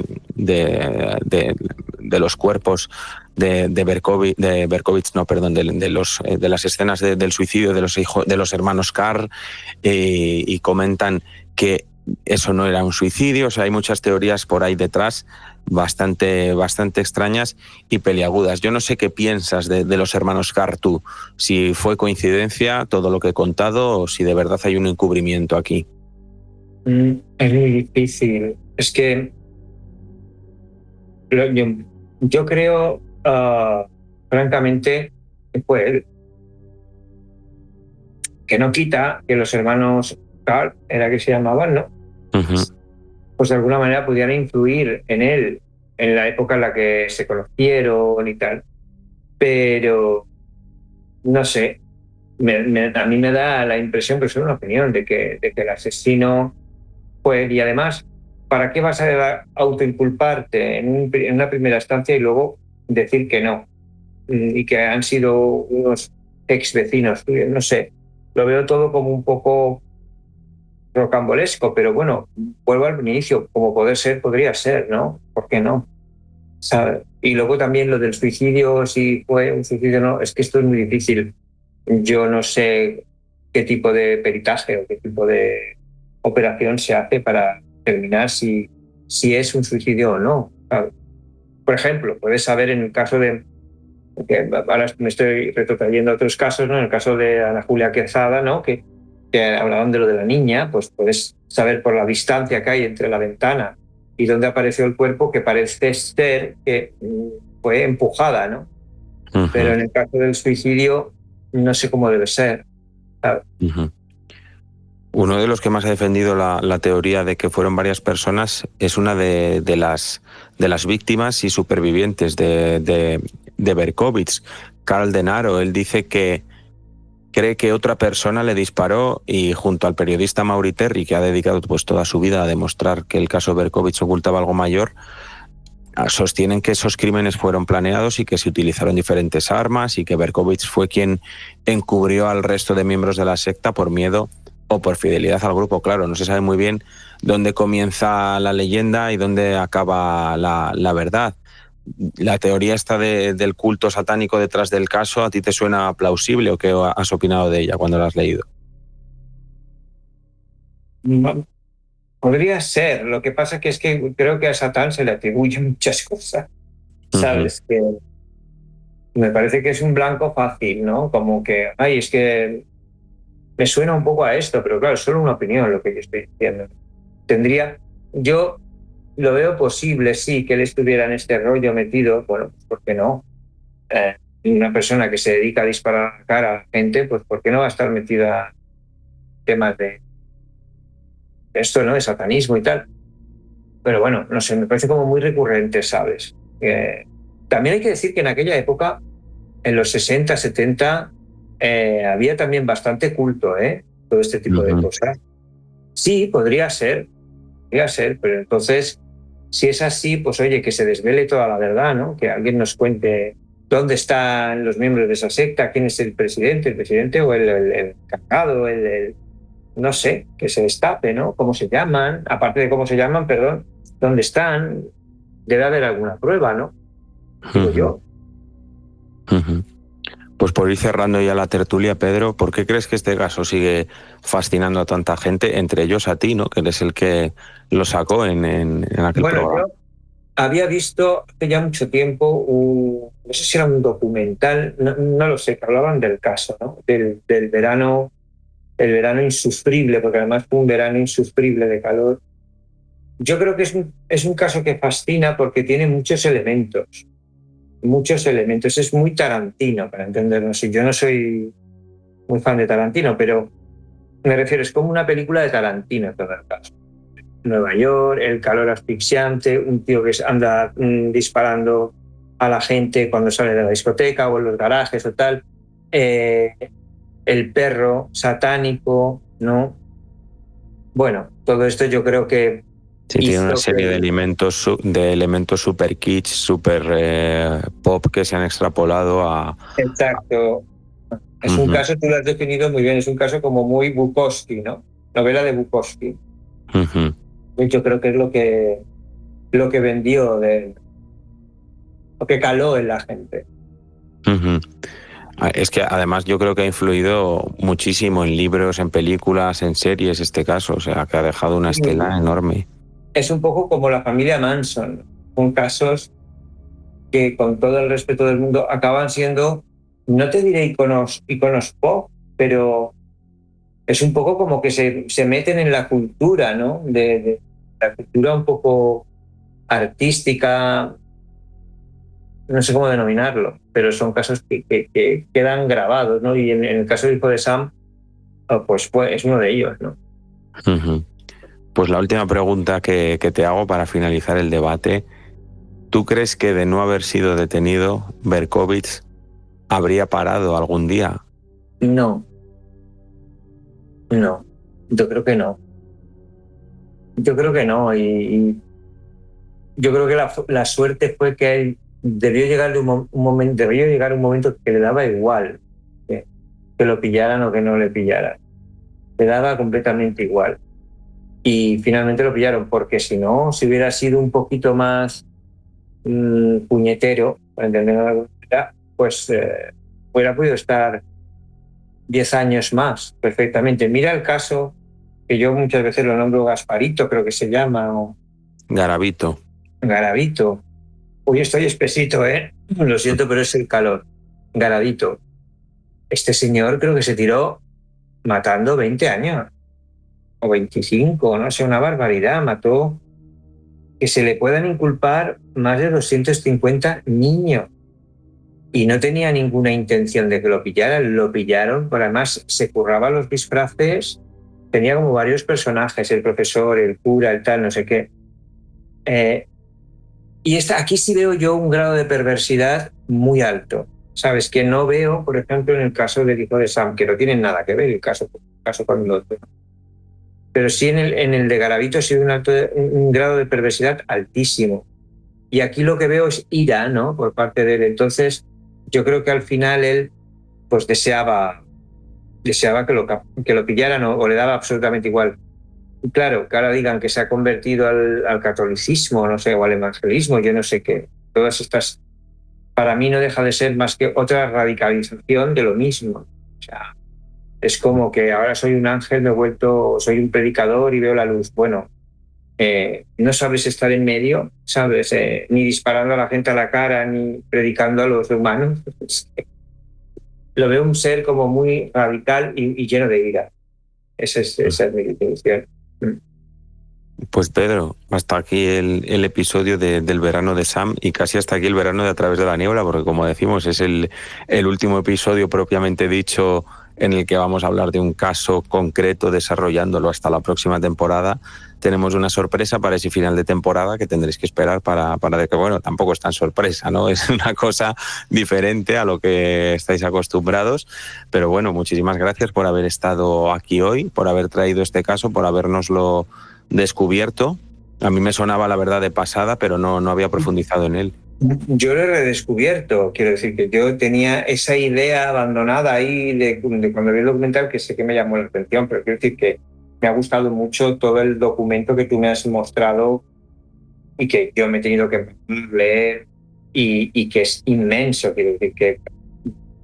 los cuerpos de Berkowitz, no, perdón, de las escenas del suicidio de los hermanos Carr, y comentan que eso no era un suicidio. O sea, hay muchas teorías por ahí detrás bastante extrañas y peliagudas. Yo no sé qué piensas de los hermanos Carr tú, si fue coincidencia todo lo que he contado o si de verdad hay un encubrimiento aquí. Es muy difícil. Es que yo creo, francamente, pues, que no quita que los hermanos Carr, era que se llamaban, ¿no? Pues de alguna manera pudieran influir en él en la época en la que se conocieron y tal. Pero, no sé, a mí me da la impresión, pero es una opinión, de que el asesino... Pues, y además, ¿para qué vas a autoinculparte en una primera instancia y luego decir que no? Y que han sido unos ex vecinos. No sé, lo veo todo como un poco rocambolesco, pero bueno, vuelvo al inicio, como podría ser, ¿no? ¿Por qué no? ¿Sabes? Y luego también lo del suicidio, si fue un suicidio o no, es que esto es muy difícil. Yo no sé qué tipo de peritaje o qué tipo de operación se hace para determinar si es un suicidio o no. Por ejemplo, puedes saber en el caso de, que ahora me estoy retrotrayendo a otros casos, ¿no? En el caso de Ana Julia Quezada, ¿no? que hablaban de lo de la niña, pues puedes saber por la distancia que hay entre la ventana y donde apareció el cuerpo, que parece ser que fue empujada, ¿no? Pero en el caso del suicidio no sé cómo debe ser, ¿sabes? Uno de los que más ha defendido la teoría de que fueron varias personas es una de las víctimas y supervivientes de Berkowitz, Carl Denaro. Él dice que cree que otra persona le disparó, y junto al periodista Maury Terry, que ha dedicado pues toda su vida a demostrar que el caso Berkowitz ocultaba algo mayor, sostienen que esos crímenes fueron planeados y que se utilizaron diferentes armas y que Berkowitz fue quien encubrió al resto de miembros de la secta por miedo o por fidelidad al grupo. Claro, no se sabe muy bien dónde comienza la leyenda y dónde acaba la verdad. La teoría esta del culto satánico detrás del caso, ¿a ti te suena plausible o qué has opinado de ella cuando la has leído? Podría ser. Lo que pasa es que creo que a Satán se le atribuyen muchas cosas, ¿sabes? Que me parece que es un blanco fácil, ¿no? Como que, es que Me suena un poco a esto, pero claro, es solo una opinión lo que yo estoy diciendo. Yo lo veo posible, sí, que él estuviera en este rollo metido, bueno, pues ¿por qué no? Una persona que se dedica a disparar a la cara a la gente, pues ¿por qué no va a estar metida en temas de esto, ¿no? De satanismo y tal. Pero bueno, no sé, me parece como muy recurrente, ¿sabes? También hay que decir que en aquella época, en los 60, 70, había también bastante culto, todo este tipo de cosas. Sí, podría ser, pero entonces, si es así, pues oye, que se desvele toda la verdad, ¿no? Que alguien nos cuente dónde están los miembros de esa secta, quién es el presidente o el encargado, no sé, que se destape, ¿no? ¿Cómo se llaman? Aparte de cómo se llaman, perdón, ¿dónde están? Debe haber alguna prueba, ¿no? Digo yo. Pues por ir cerrando ya la tertulia, Pedro, ¿por qué crees que este caso sigue fascinando a tanta gente, entre ellos a ti, ¿no? Que eres el que lo sacó en aquel programa. Yo había visto hace ya mucho tiempo, no sé si era un documental, no lo sé, que hablaban del caso, ¿no? Del verano, el verano insufrible, porque además fue un verano insufrible de calor. Yo creo que es un caso que fascina porque tiene muchos elementos. Es muy Tarantino, para entendernos. Y yo no soy muy fan de Tarantino, pero me refiero, es como una película de Tarantino en todo el caso. Nueva York, el calor asfixiante, un tío que anda disparando a la gente cuando sale de la discoteca o en los garajes o tal. El perro satánico, ¿no? Bueno, todo esto yo creo que sí, tiene una serie de elementos super kitsch, super pop que se han extrapolado a... Exacto. Es un caso, tú lo has definido muy bien, es un caso como muy Bukowski, ¿no? Novela de Bukowski. Yo creo que es lo que vendió, lo que caló en la gente. Es que además yo creo que ha influido muchísimo en libros, en películas, en series este caso, o sea, que ha dejado una estela enorme. Es un poco como la familia Manson, son casos que con todo el respeto del mundo acaban siendo, no te diré iconos pop, pero es un poco como que se meten en la cultura, ¿no? De la cultura un poco artística, no sé cómo denominarlo, pero son casos que quedan grabados, ¿no? Y en el caso del hijo de Sam, pues es uno de ellos, ¿no? Pues la última pregunta que te hago para finalizar el debate. ¿Tú crees que de no haber sido detenido, Berkowitz habría parado algún día? No, yo creo que no. Yo creo que no, y yo creo que la suerte fue que él debió llegar un momento que le daba igual que lo pillaran o que no le pillaran. Le daba completamente igual. Y finalmente lo pillaron, porque si no, si hubiera sido un poquito más puñetero, para entenderlo de alguna manera, pues hubiera podido estar 10 años más perfectamente. Mira el caso que yo muchas veces lo nombro Gasparito, creo que se llama, o Garavito. Hoy estoy espesito, lo siento, pero es el calor. Garavito. Este señor creo que se tiró matando 20 años o 25, no sé, una barbaridad. Mató, que se le puedan inculpar más de 250 niños. Y no tenía ninguna intención de que lo pillaran. Lo pillaron, pero además se curraba los disfraces. Tenía como varios personajes, el profesor, el cura, el tal, no sé qué. Y aquí sí veo yo un grado de perversidad muy alto. ¿Sabes? Que no veo, por ejemplo, en el caso del hijo de Sam, que no tienen nada que ver el caso con el otro. Pero sí en el de Garavito sí veo un grado de perversidad altísimo. Y aquí lo que veo es ira, ¿no? Por parte de él. Entonces, yo creo que al final él pues deseaba que lo pillaran o le daba absolutamente igual. Y claro, que ahora digan que se ha convertido al catolicismo, no sé, o al evangelismo, yo no sé qué. Todas estas, para mí no deja de ser más que otra radicalización de lo mismo. O sea, es como que ahora soy un ángel, soy un predicador y veo la luz. Bueno, no sabes estar en medio, ¿sabes? Ni disparando a la gente a la cara, ni predicando a los humanos. lo veo un ser como muy radical y lleno de ira. Esa es mi definición. Pues Pedro, hasta aquí el episodio del verano de Sam y casi hasta aquí el verano de A través de la niebla, porque como decimos es el último episodio propiamente dicho en el que vamos a hablar de un caso concreto desarrollándolo hasta la próxima temporada. Tenemos una sorpresa para ese final de temporada que tendréis que esperar para que, bueno, tampoco es tan sorpresa, ¿no? Es una cosa diferente a lo que estáis acostumbrados, pero bueno, muchísimas gracias por haber estado aquí hoy, por haber traído este caso, por habérnoslo descubierto. A mí me sonaba la verdad de pasada, pero no había profundizado en él. Yo lo he redescubierto, quiero decir que yo tenía esa idea abandonada ahí de cuando vi el documental, que sé que me llamó la atención, pero quiero decir que me ha gustado mucho todo el documento que tú me has mostrado y que yo me he tenido que leer y que es inmenso. Quiero decir que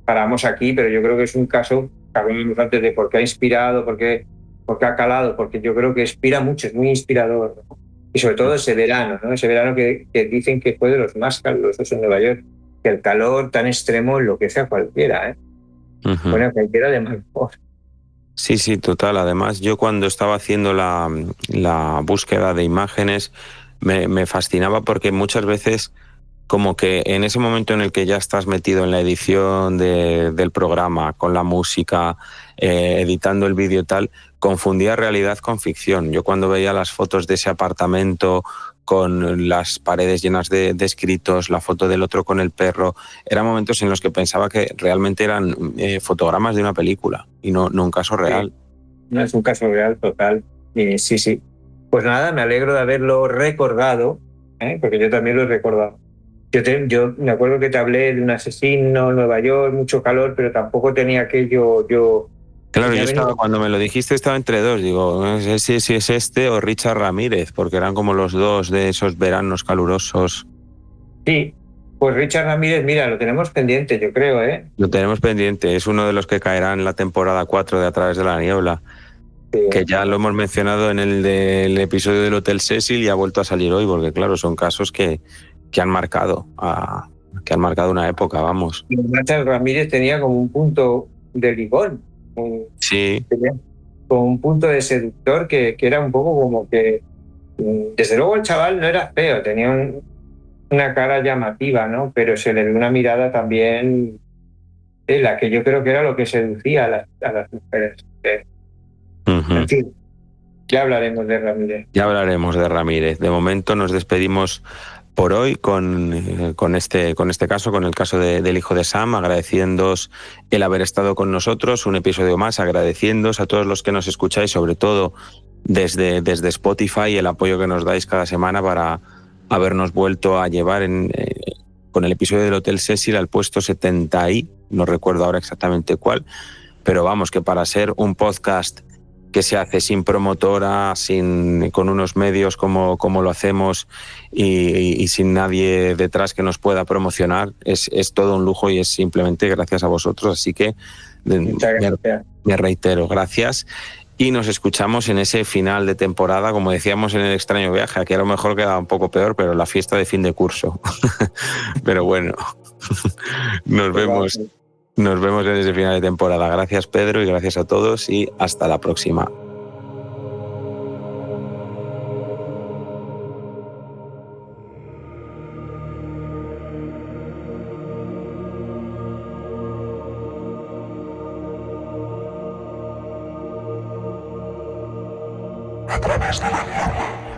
paramos aquí, pero yo creo que es un caso, hablamos antes de por qué ha inspirado, por qué ha calado, porque yo creo que inspira mucho, es muy inspirador, ¿no? Y sobre todo ese verano, ¿no? Ese verano que dicen que fue de los más calurosos en Nueva York, que el calor tan extremo enloquece a cualquiera, ¿eh? Uh-huh. Bueno, cualquiera de mejor. Sí, total. Además, yo cuando estaba haciendo la búsqueda de imágenes me fascinaba porque muchas veces como que en ese momento en el que ya estás metido en la edición del programa, con la música, editando el vídeo y tal, confundía realidad con ficción. Yo cuando veía las fotos de ese apartamento con las paredes llenas de escritos, la foto del otro con el perro, eran momentos en los que pensaba que realmente eran fotogramas de una película y no un caso real. Sí. No es un caso real total. Sí. Pues nada, me alegro de haberlo recordado, porque yo también lo he recordado. Yo me acuerdo que te hablé de un asesino en Nueva York, mucho calor, pero tampoco tenía aquello. Claro, yo estaba, cuando me lo dijiste estaba entre dos, digo, no sé si es este o Richard Ramírez, porque eran como los dos de esos veranos calurosos. Sí, pues Richard Ramírez, mira, lo tenemos pendiente, yo creo, ¿eh? Lo tenemos pendiente, es uno de los que caerá en la temporada 4 de A través de la niebla, sí, que ya lo hemos mencionado en el del episodio del Hotel Cecil y ha vuelto a salir hoy, porque claro, son casos que han marcado una época, vamos. Y Richard Ramírez tenía como un punto de ligón. Sí. Con un punto de seductor que era un poco como que, desde luego el chaval no era feo, tenía una cara llamativa, ¿no? Pero se le dio una mirada también, la que yo creo que era lo que seducía a las mujeres. Uh-huh. En fin, ya hablaremos de Ramírez. Ya hablaremos de Ramírez. De momento nos despedimos por hoy con este caso, con el caso del hijo de Sam, agradeciéndoos el haber estado con nosotros, un episodio más, agradeciéndoos a todos los que nos escucháis, sobre todo desde Spotify, el apoyo que nos dais cada semana para habernos vuelto a llevar con el episodio del Hotel Cecil al puesto 70 y no recuerdo ahora exactamente cuál, pero vamos, que para ser un podcast que se hace sin promotora, con unos medios como lo hacemos y sin nadie detrás que nos pueda promocionar, es todo un lujo y es simplemente gracias a vosotros. Así que me reitero, gracias. Y nos escuchamos en ese final de temporada, como decíamos en El extraño viaje, que a lo mejor queda un poco peor, pero la fiesta de fin de curso. Pero bueno, nos vemos. Nos vemos en ese final de temporada. Gracias, Pedro, y gracias a todos y hasta la próxima. A través de la niebla.